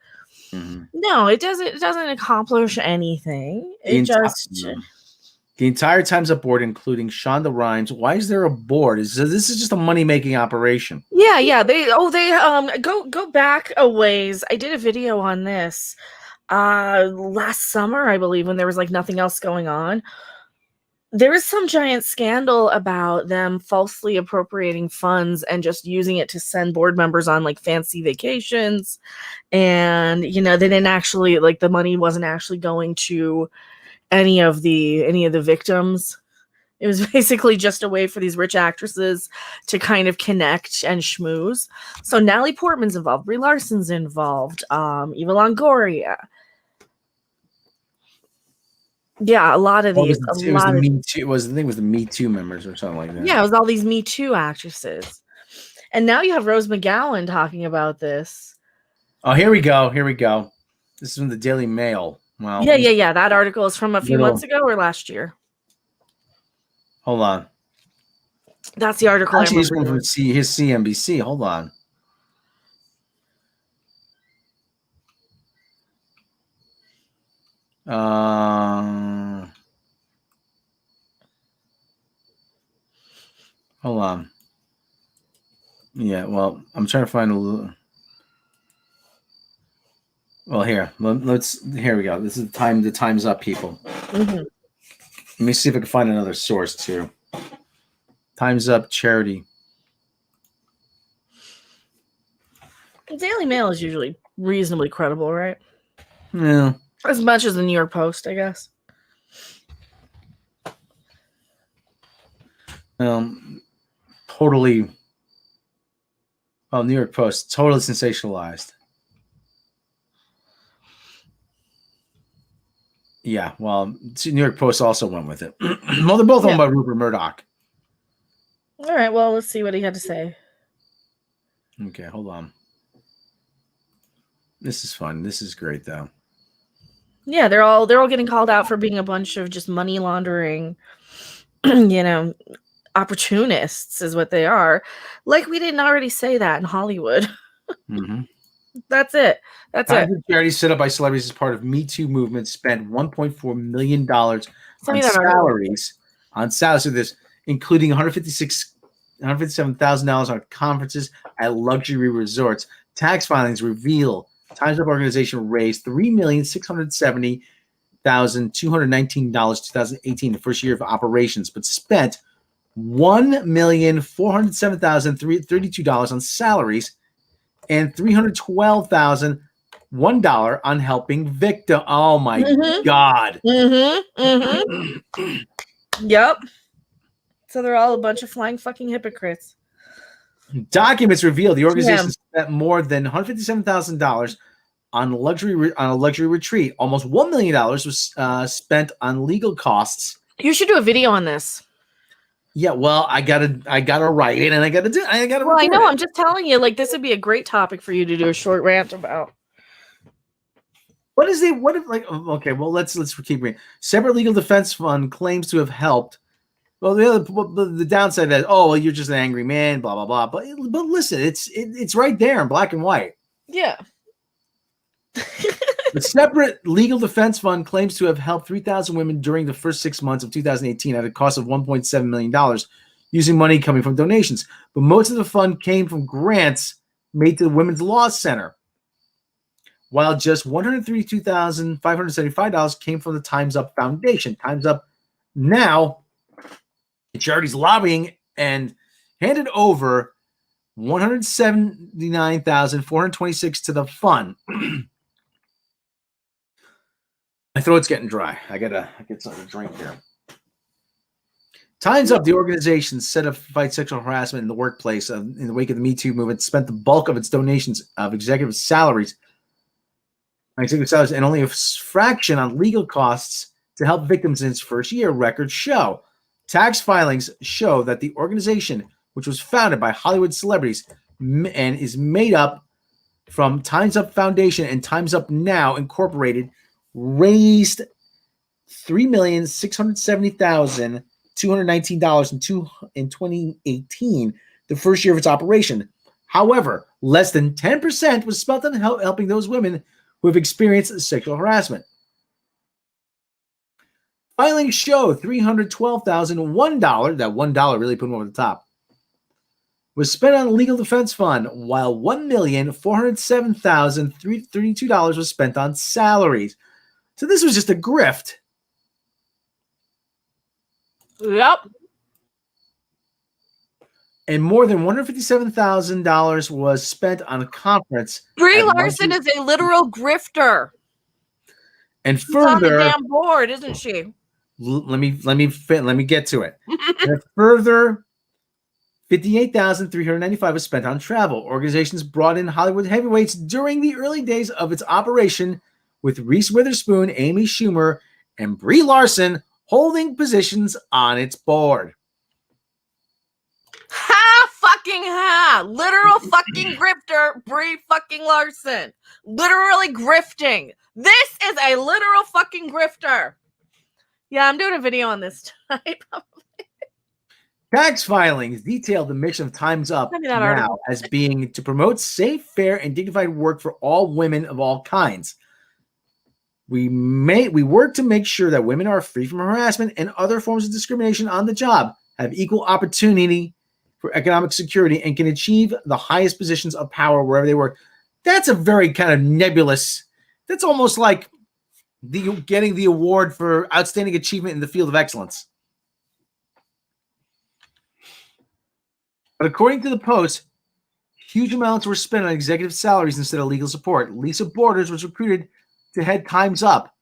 no, it doesn't accomplish anything. The entire Time's Up board, including Shonda Rhimes. Why is there a board? This is just a money-making operation. Yeah. They go back a ways. I did a video on this last summer, I believe, when there was like nothing else going on. There was some giant scandal about them falsely appropriating funds and just using it to send board members on like fancy vacations. And they didn't actually, like, the money wasn't actually going to any of the victims. It was basically just a way for these rich actresses to kind of connect and schmooze. So Natalie Portman's involved, Brie Larson's involved, Eva Longoria. Yeah, a lot of these. It was the Me Too members or something like that. Yeah, it was all these Me Too actresses. And now you have Rose McGowan talking about this. Oh, here we go. This is from the Daily Mail. Wow. Yeah. That article is from a few months ago or last year. Hold on. That's the article. Actually, he's from his CNBC. Hold on. Hold on. Yeah, well, I'm trying to find a little. Well, here we go. This is the Time's Up people. Let me see if I can find another source too. Time's Up charity. The Daily Mail is usually reasonably credible, right? Yeah. As much as the New York Post, I guess. Totally. Well, New York Post, totally sensationalized. Yeah, well, New York Post also went with it. Well, they're both owned by Rupert Murdoch. All right, well, let's see what he had to say. Okay, hold on. This is fun. This is great, though. Yeah, they're all getting called out for being a bunch of just money laundering, opportunists is what they are. Like we didn't already say that in Hollywood. That's it. Charity set up by celebrities as part of Me Too movement spent $1.4 million on salaries. So this, including $157,000 on conferences at luxury resorts. Tax filings reveal Time's Up organization raised $3,670,219 in 2018, the first year of operations, but spent $1,407,032 on salaries and $312,001 on helping victim. Oh my God. Yep. So they're all a bunch of flying fucking hypocrites. Documents reveal the organization spent more than $157,000 on a luxury retreat. Almost $1 million was spent on legal costs. You should do a video on this. Yeah, well, I gotta write it, and I gotta. Well, I know. I'm just telling you, like, this would be a great topic for you to do a short rant about. What is it? What if, like? Okay, well, let's keep reading. Separate legal defense fund claims to have helped. Well, the downside that well, you're just an angry man, blah blah blah. But listen, it's right there in black and white. Yeah. The separate legal defense fund claims to have helped 3,000 women during the first 6 months of 2018 at a cost of $1.7 million, using money coming from donations. But most of the fund came from grants made to the Women's Law Center, while just $132,575 came from the Time's Up Foundation. Time's Up now, the charity's lobbying and handed over $179,426 to the fund. My throat's getting dry. I gotta get something to drink here. Time's Up, the organization set up to fight sexual harassment in the workplace in the wake of the Me Too movement, spent the bulk of its donations of executive salaries and only a fraction on legal costs to help victims in its first year, records show. Tax filings show that the organization, which was founded by Hollywood celebrities and is made up from Time's Up Foundation and Time's Up Now Incorporated, raised $3,670,219 in 2018, the first year of its operation. However, less than 10% was spent on helping those women who have experienced sexual harassment. Filings show $312,001, that $1 really put them over the top, was spent on a legal defense fund, while $1,407,332 was spent on salaries. So this was just a grift. Yep. And more than $157,000 was spent on a conference. Brie Larson is a literal grifter. And She's on the further, damn board, isn't she? let me get to it. And further, $58,395 was spent on travel. Organizations brought in Hollywood heavyweights during the early days of its operation, with Reese Witherspoon, Amy Schumer, and Brie Larson holding positions on its board. Ha! Fucking ha! Literal fucking grifter, Brie fucking Larson. Literally grifting. This is a literal fucking grifter. Yeah, I'm doing a video on this tonight. Tax filings detail the mission of Time's Up Now article as being to promote safe, fair, and dignified work for all women of all kinds. We work to make sure that women are free from harassment and other forms of discrimination on the job, have equal opportunity for economic security, and can achieve the highest positions of power wherever they work. That's a very kind of nebulous. That's almost like getting the award for outstanding achievement in the field of excellence. But according to the Post, huge amounts were spent on executive salaries instead of legal support. Lisa Borders was recruited to head Time's Up,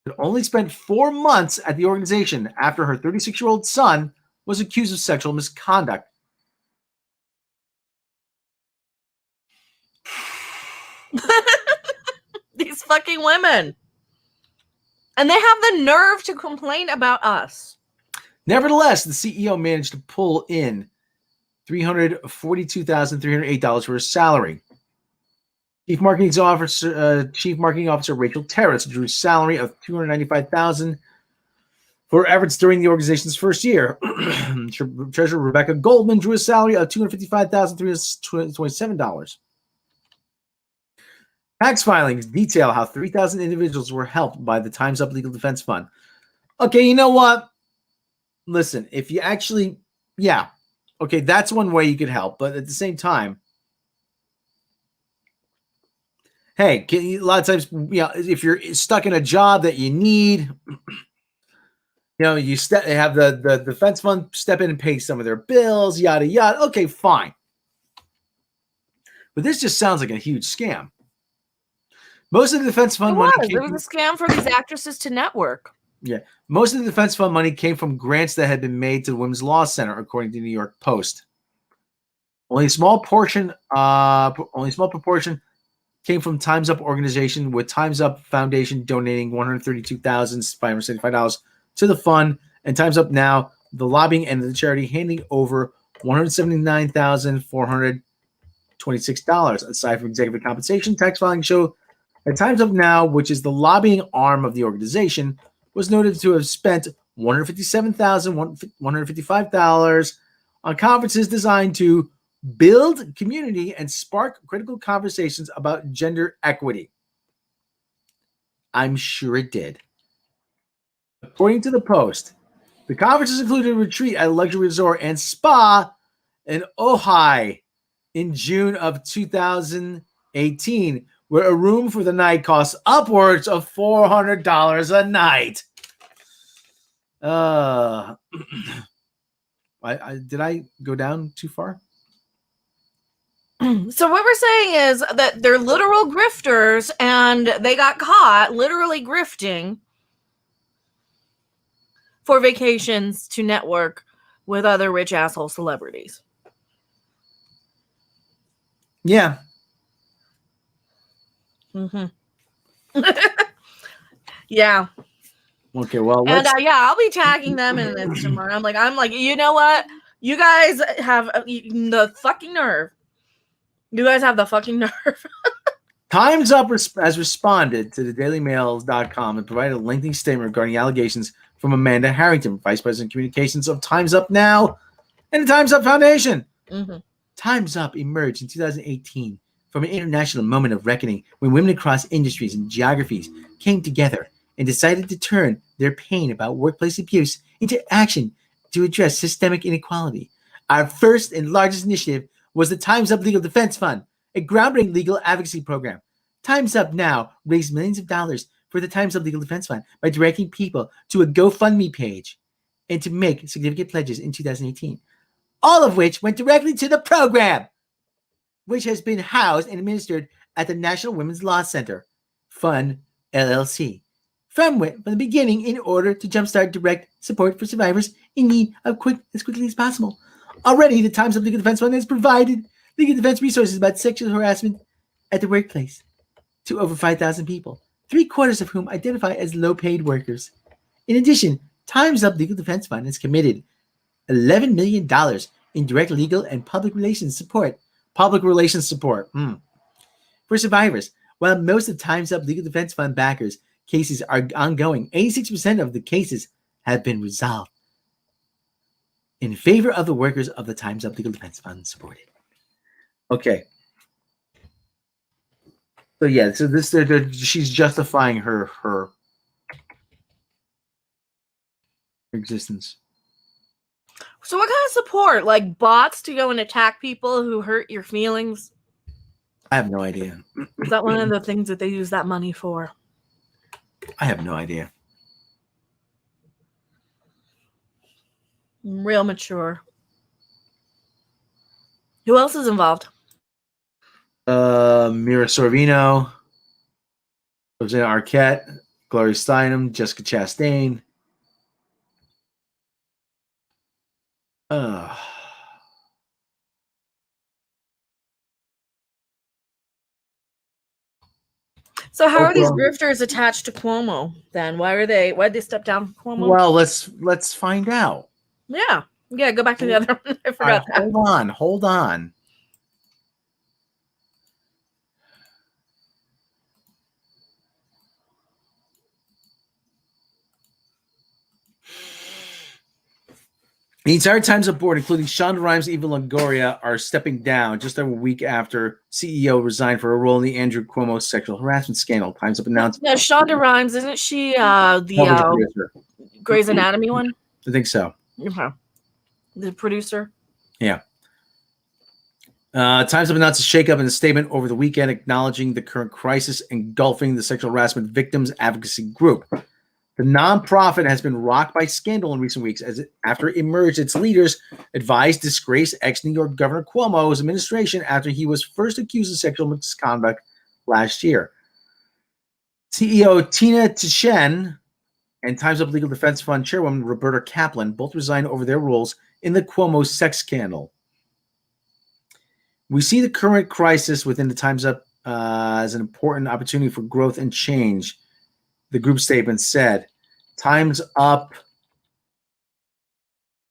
but only spent 4 months at the organization after her 36-year-old son was accused of sexual misconduct. These fucking women. And they have the nerve to complain about us. Nevertheless, the CEO managed to pull in $342,308 for his salary. Chief Marketing Officer Rachel Terrace drew a salary of $295,000 for efforts during the organization's first year. Treasurer Rebecca Goldman drew a salary of $255,327. Tax filings detail how 3,000 individuals were helped by the Time's Up Legal Defense Fund. Okay, you know what? Listen, if you actually, okay, that's one way you could help, but at the same time, hey, a lot of times, if you're stuck in a job that you need, you have the defense fund step in and pay some of their bills, yada yada. Okay, fine. But this just sounds like a huge scam. Most of the defense fund money it was a scam for these actresses to network. Yeah, most of the defense fund money came from grants that had been made to the Women's Law Center, according to the New York Post. Only a small proportion came from Time's Up organization, with Time's Up Foundation donating $132,575 to the fund, and Time's Up Now, the lobbying and the charity, handing over $179,426. Aside from executive compensation, tax filing show that Time's Up Now, which is the lobbying arm of the organization, was noted to have spent $157,155 on conferences designed to build community and spark critical conversations about gender equity. I'm sure it did. According to the Post, the conferences included a retreat at a luxury resort and spa in Ojai in June of 2018, where a room for the night costs upwards of $400 a night. Did I go down too far? So what we're saying is that they're literal grifters, and they got caught literally grifting for vacations to network with other rich asshole celebrities. Yeah. Mm-hmm. Yeah. Okay, well, and I'll be tagging them in this tomorrow. I'm like, you know what? You guys have the fucking nerve. You guys have the fucking nerve. Time's Up has responded to the DailyMail.com and provided a lengthy statement regarding allegations from Amanda Harrington, Vice President of Communications of Time's Up Now and the Time's Up Foundation. Mm-hmm. Time's Up emerged in 2018 from an international moment of reckoning when women across industries and geographies came together and decided to turn their pain about workplace abuse into action to address systemic inequality. Our first and largest initiative was the Time's Up Legal Defense Fund, a groundbreaking legal advocacy program. Time's Up Now raised millions of dollars for the Time's Up Legal Defense Fund by directing people to a GoFundMe page and to make significant pledges in 2018, all of which went directly to the program, which has been housed and administered at the National Women's Law Center Fund, LLC, from the beginning, in order to jumpstart direct support for survivors in need of as quickly as possible. Already, the Time's Up Legal Defense Fund has provided legal defense resources about sexual harassment at the workplace to over 5,000 people, 3/4 of whom identify as low-paid workers. In addition, Time's Up Legal Defense Fund has committed $11 million in direct legal and public relations support. For survivors. While most of Time's Up Legal Defense Fund backers' cases are ongoing, 86% of the cases have been resolved in favor of the workers of the Time's Up Legal Defense Fund supported. Okay. So yeah, so this she's justifying her existence. So what kind of support? Like bots to go and attack people who hurt your feelings? I have no idea. Is that one of the things that they use that money for? I have no idea. Real mature. Who else is involved? Mira Sorvino, Rosanna Arquette, Gloria Steinem, Jessica Chastain. So how are these grifters attached to Cuomo then? Why'd they step down from Cuomo? Well, let's find out. Yeah, go back to the other one. I forgot that. Hold on. The entire Time's Up board, including Shonda Rhimes and Eva Longoria, are stepping down just over a week after CEO resigned for a role in the Andrew Cuomo sexual harassment scandal. Time's Up announced. Yeah, Shonda Rhimes, isn't she the Grey's Anatomy one? I think so. Okay. The producer. Yeah. Time's Up announced a shakeup in a statement over the weekend, acknowledging the current crisis engulfing the sexual harassment victims advocacy group. The nonprofit has been rocked by scandal in recent weeks after it emerged its leaders advised disgraced ex-New York Governor Cuomo's administration after he was first accused of sexual misconduct last year. CEO Tina Tchen and Time's Up Legal Defense Fund chairwoman Roberta Kaplan both resigned over their roles in the Cuomo sex scandal. We see the current crisis within the Time's Up as an important opportunity for growth and change. The group statement said, "Time's Up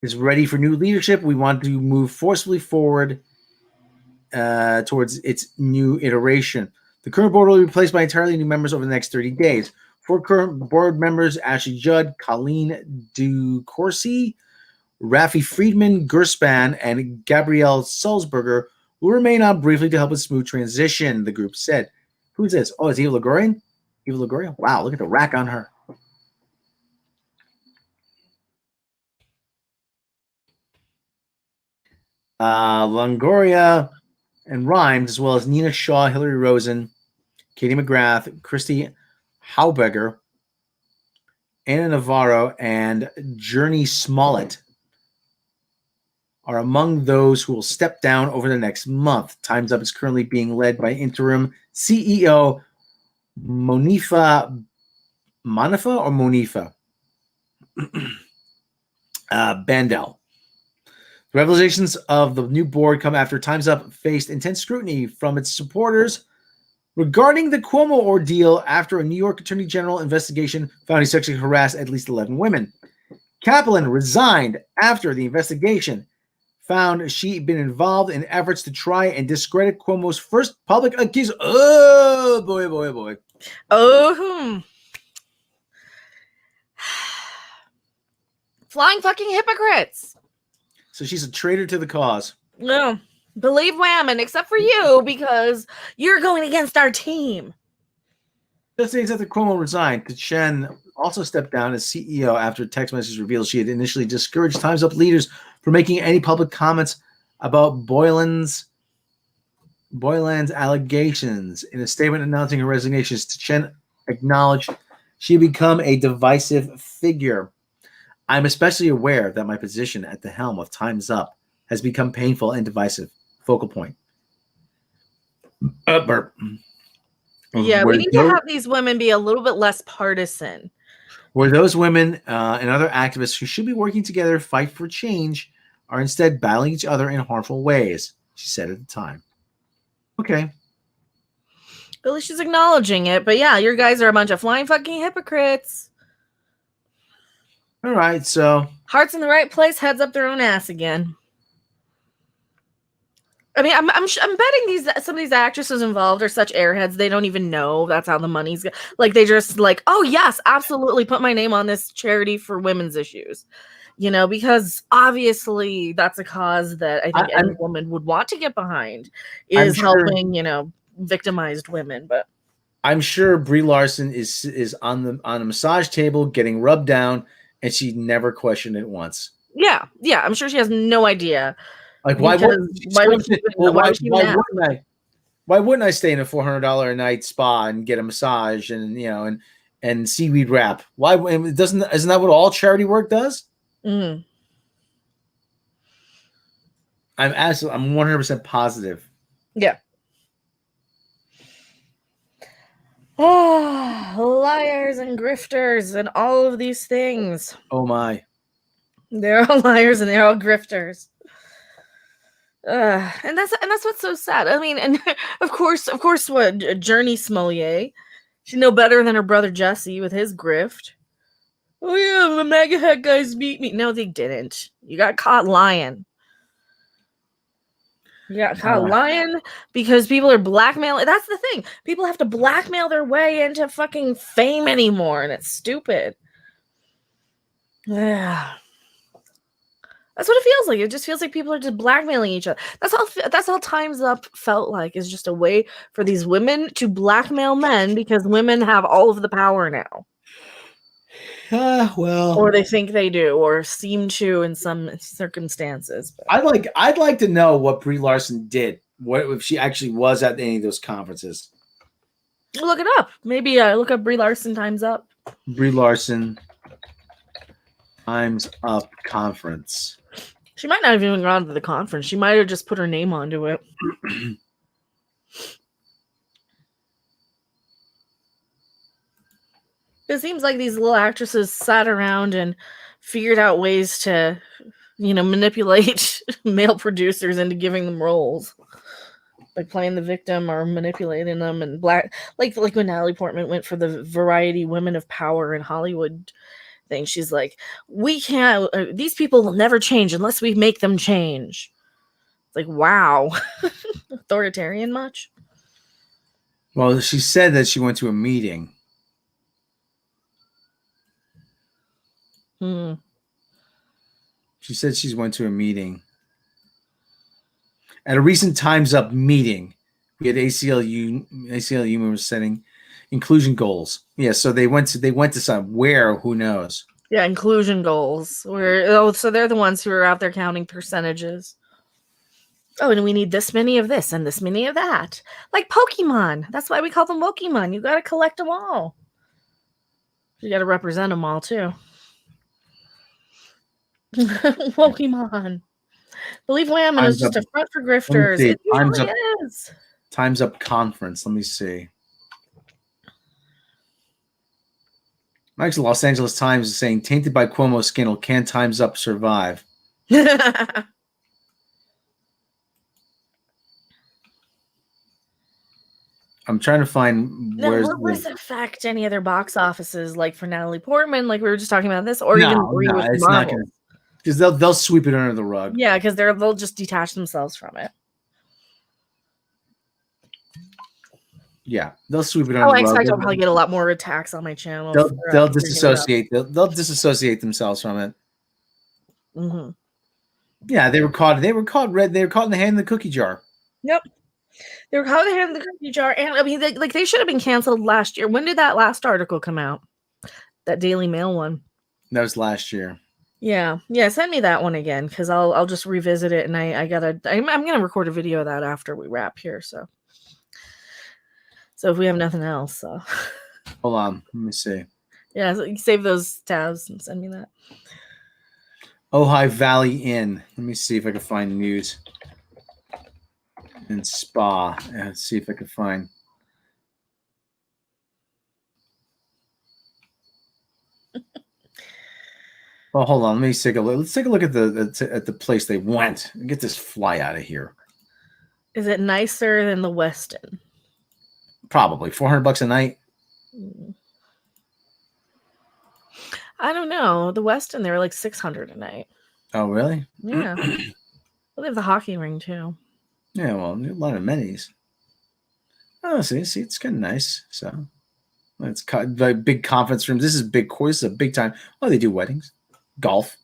is ready for new leadership. We want to move forcefully forward towards its new iteration. The current board will be replaced by entirely new members over the next 30 days. 4 current board members, Ashley Judd, Colleen DeCourcy, Rafi Friedman, Gerspan, and Gabrielle Sulzberger, will remain on briefly to help a smooth transition," the group said. Who's this? Oh, it's Eva Longoria? Eva Longoria? Wow, look at the rack on her. Longoria and Rhymes, as well as Nina Shaw, Hillary Rosen, Katie McGrath, Christy Hauberger, Anna Navarro, and Journey Smollett are among those who will step down over the next month. Time's Up is currently being led by interim CEO Monifa Bandel. The revelations of the new board come after Time's Up faced intense scrutiny from its supporters regarding the Cuomo ordeal after a New York Attorney General investigation found he sexually harassed at least 11 women. Kaplan resigned after the investigation found she'd been involved in efforts to try and discredit Cuomo's first public accusation. Oh, boy. Oh. Flying fucking hypocrites. So she's a traitor to the cause. No. Believe Whammon, except for you, because you're going against our team. Just days after Cuomo resigned, Chen also stepped down as CEO after a text message revealed she had initially discouraged Time's Up leaders from making any public comments about Boylan's allegations. In a statement announcing her resignation, Chen acknowledged she had become a divisive figure. "I'm especially aware that my position at the helm of Time's Up has become painful and divisive." Focal point. Burp. Yeah, we need to have these women be a little bit less partisan. Where those women and other activists who should be working together to fight for change are instead battling each other in harmful ways, she said at the time. Okay. At least she's acknowledging it. But yeah, your guys are a bunch of flying fucking hypocrites. All right, so. Heart's in the right place, heads up their own ass again. I mean, I'm betting some of these actresses involved are such airheads they don't even know that's how the money's like. They just like, oh yes, absolutely, put my name on this charity for women's issues, because obviously that's a cause that I think any woman would want to get behind is helping, victimized women. But I'm sure Brie Larson is on a massage table getting rubbed down, and she never questioned it once. Yeah, I'm sure she has no idea. Like, why wouldn't I stay in a $400 a night spa and get a massage and and seaweed wrap? Why isn't that what all charity work does? Mm-hmm. I'm 100% positive. Yeah. Oh, liars and grifters and all of these things. Oh my. They're all liars and they're all grifters. And that's what's so sad. I mean, and of course, what Journey Smollett, she know better than her brother Jesse with his grift. Oh yeah, the MAGA hat guys beat me. No, they didn't. You got caught lying. You got caught lying because people are blackmailing. That's the thing. People have to blackmail their way into fucking fame anymore, and it's stupid. Yeah. That's what it feels like. It just feels like people are just blackmailing each other. That's how Time's Up felt like. Is just a way for these women to blackmail men because women have all of the power now. Well, or they think they do, or seem to in some circumstances. But I'd like to know what Brie Larson did. What if she actually was at any of those conferences? Look it up. Maybe look up Brie Larson Time's Up. Brie Larson Time's Up conference. She might not have even gone to the conference. She might have just put her name onto it. It seems like these little actresses sat around and figured out ways to, manipulate male producers into giving them roles. like playing the victim or manipulating them, and black like when Natalie Portman went for the Variety Women of Power in Hollywood thing. She's like, we can't. These people will never change unless we make them change. It's like, wow, authoritarian much? Well, she said that she went to a meeting. She said she's went to a meeting. At a recent Time's Up meeting, we had ACLU members setting inclusion goals. Yeah, so they went to some where, who knows? Yeah, inclusion goals. So they're the ones who are out there counting percentages. Oh, and we need this many of this and this many of that. Like Pokemon. That's why we call them Pokemon. You got to collect them all. You got to represent them all, too. Pokemon. Believe Whammon is just a front for grifters. It really is. Time's Up conference. Let me see. Mike's Los Angeles Times is saying, tainted by Cuomo scandal, can Time's Up survive? I'm trying to find where's will this affect any other box offices, like for Natalie Portman, like we were just talking about this, or even with Marvel? Because they'll sweep it under the rug. Yeah, because they'll just detach themselves from it. Yeah, they'll sweep it under the rug. I expect I'll probably get a lot more attacks on my channel. They'll disassociate. They'll disassociate themselves from it. Mm-hmm. Yeah, they were caught. They were caught in the hand of the cookie jar. Yep. They were caught in the hand of the cookie jar, and I mean, they should have been canceled last year. When did that last article come out? That Daily Mail one. That was last year. Yeah. Send me that one again, because I'll just revisit it, and I'm gonna record a video of that after we wrap here. So if we have nothing else, so hold on, let me see. Yeah, so you save those tabs and send me that. Ojai Valley Inn. Let me see if I can find news. In Spa. Let's see if I can find. Well, hold on. Let me take a look. Let's take a look at the place they went. Get this fly out of here. Is it nicer than the Westin? Probably $400 a night. I don't know. The Westin, they were like $600 a night. Oh, really? Yeah. Well, they have the hockey ring too. Yeah, well, a lot of amenities. Oh, see, it's kind of nice. So, it's like big conference rooms. This is big course. This is a big time. Oh, they do weddings, golf.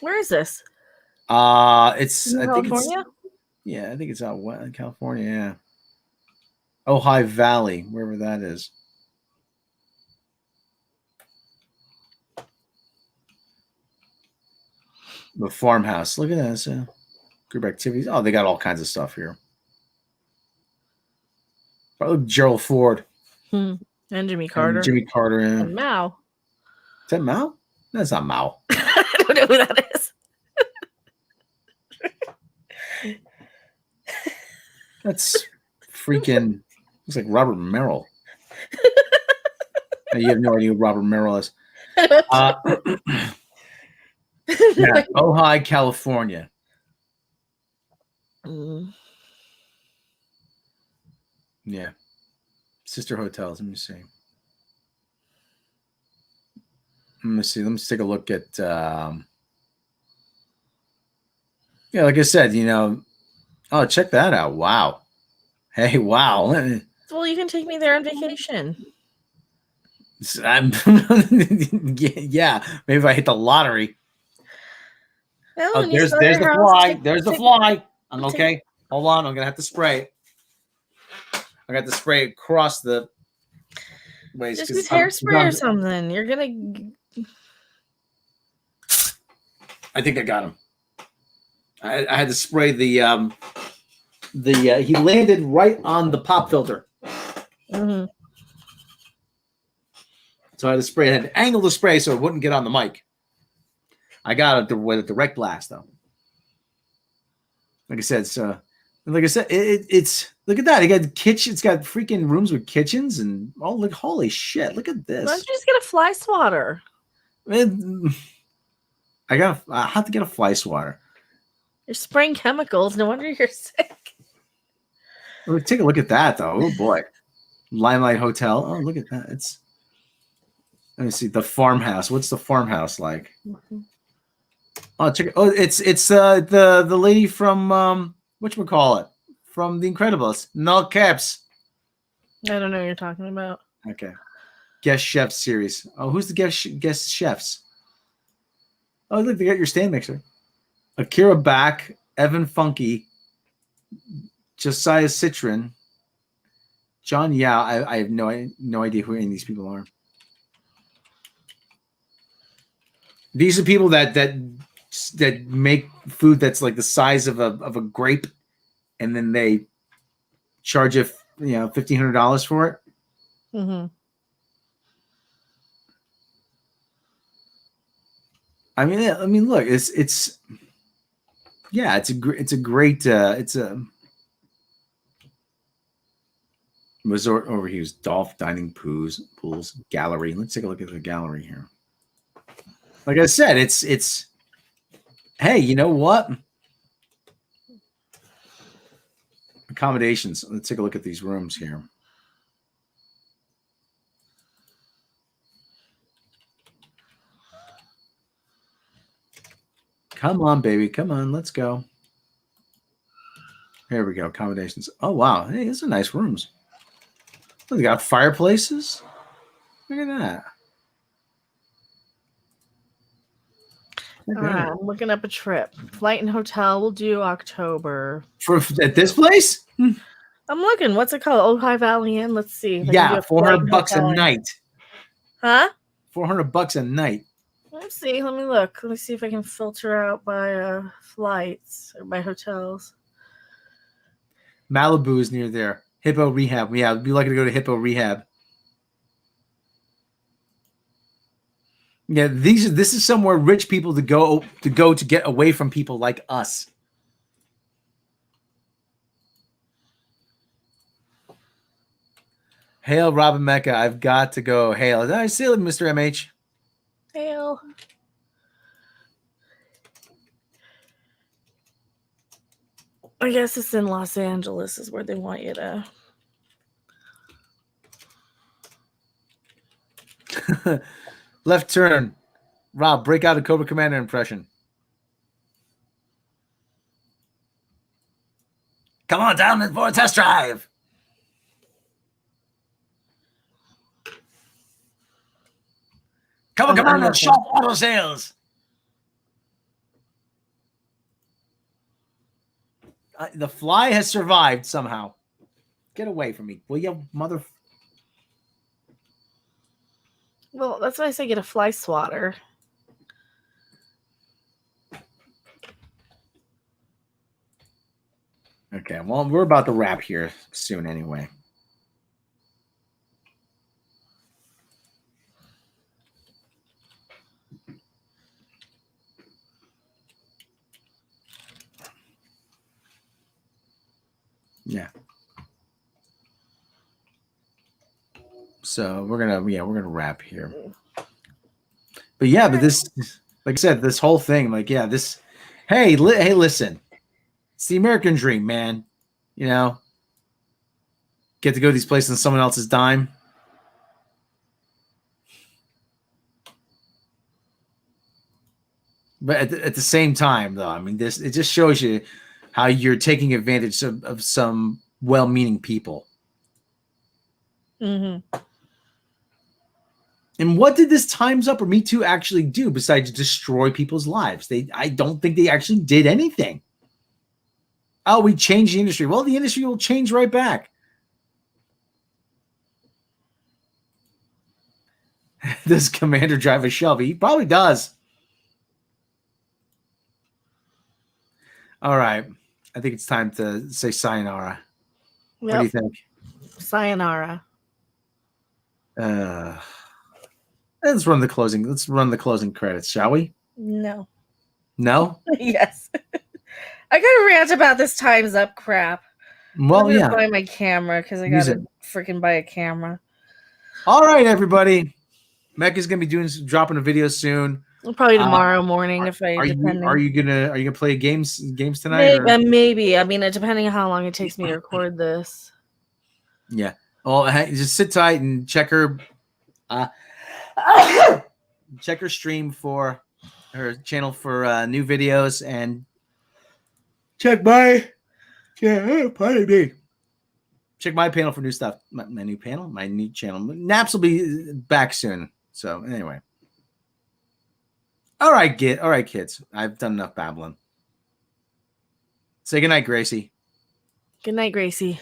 Where is this? It's in California. I think it's out in California. Yeah, Ojai Valley, wherever that is. The farmhouse. Look at that. Group activities. Oh, they got all kinds of stuff here. Oh, Gerald Ford. And Jimmy Carter. And Mao. Is that Mao? That's not Mao. I don't know who that is. That's freaking. Looks like Robert Merrill. You have no idea who Robert Merrill is. Yeah, Ojai, California. Yeah. Sister hotels. Let me see. Let me take a look at yeah, like I said, oh, check that out. Wow. Hey, wow. Well, you can take me there on vacation. Yeah, maybe if I hit the lottery. Well, oh, there's the fly. There's the fly. I'm okay. Hold on. I'm going to have to spray. I got to spray across the ways. Just use hairspray or something. You're going to. I think I got him. I had to spray the he landed right on the pop filter. Mm-hmm. So I had to spray. I had to angle the spray so it wouldn't get on the mic. I got it with a direct blast, though. Like I said, it's look at that. It got kitchen. It's got freaking rooms with kitchens and look, holy shit! Look at this. Why don't you just get a fly swatter? I have to get a fly swatter. You're spraying chemicals. No wonder you're sick. Oh, take a look at that, though. Oh boy, Limelight Hotel. Oh, look at that. It's. Let me see the farmhouse. What's the farmhouse like? Oh, check it. Oh, it's the lady from whatchamacallit, from The Incredibles, Null Caps. I don't know what you're talking about. Okay, guest chef series. Oh, who's the guest chefs? Oh, look, they got your stand mixer. Akira Back, Evan Funky, Josiah Citron, John Yao. I have no idea who any of these people are. These are people that make food that's like the size of a grape, and then they charge you $1,500 for it. Mm-hmm. I mean, look, it's a great resort overviews, golf, dining, pools, gallery. Let's take a look at the gallery here. Like I said, it's hey, you know what? Accommodations. Let's take a look at these rooms here. Come on, baby. Come on. Let's go. Here we go. Accommodations. Oh, wow. Hey, these are nice rooms. Oh, they got fireplaces. Look at that. All right, I'm looking up a trip. Flight and hotel. We'll do October. At this place? I'm looking. What's it called? Ojai Valley Inn. Let's see. Yeah, $400 a night. Huh? $400 a night. Let's see. Let me look. Let me see if I can filter out by flights or by hotels. Malibu is near there. Hippo Rehab. Yeah, I'd be lucky to go to Hippo Rehab. Yeah, this is somewhere rich people to go to get away from people like us. Hail, Robin Mecca. I've got to go. Hail. I see you, Mr. MH. Hail. I guess it's in Los Angeles is where they want you to. Left turn. Rob, break out a Cobra Commander impression. Come on down for a test drive. Cobra Commander shop auto sales. The fly has survived somehow. Get away from me, will you, mother? Well, that's why I say get a fly swatter. Okay, well, we're about to wrap here soon anyway. Yeah. So we're gonna wrap here. But yeah, but this, like I said, this whole thing, like, yeah, this, hey, listen, it's the American dream, man. You know, get to go to these places on someone else's dime. But at the same time, though, I mean, it just shows you how you're taking advantage of some well-meaning people. Mm-hmm. And what did this Time's Up or Me Too actually do besides destroy people's lives? I don't think they actually did anything. Oh, we changed the industry. Well, the industry will change right back. Does Commander drive a Shelby? He probably does. All right. I think it's time to say sayonara. Yep. What do you think? Sayonara. Let's run the closing credits, shall we? No. No? Yes. I gotta rant about this Time's Up crap. Well, I'm yeah. buy my camera because I gotta freaking buy a camera. All right, everybody. Mecca's gonna be dropping a video soon. Probably tomorrow morning if I Are depending. you gonna play games tonight? Maybe, Or? maybe. I mean, depending on how long it takes me to record this. Yeah. Well, just sit tight and check her stream for her channel for new videos, and check my pardon me. Check my panel for new stuff. My new panel, my new channel. Naps will be back soon. So anyway. All right, kids. I've done enough babbling. Say goodnight, Gracie. Good night, Gracie.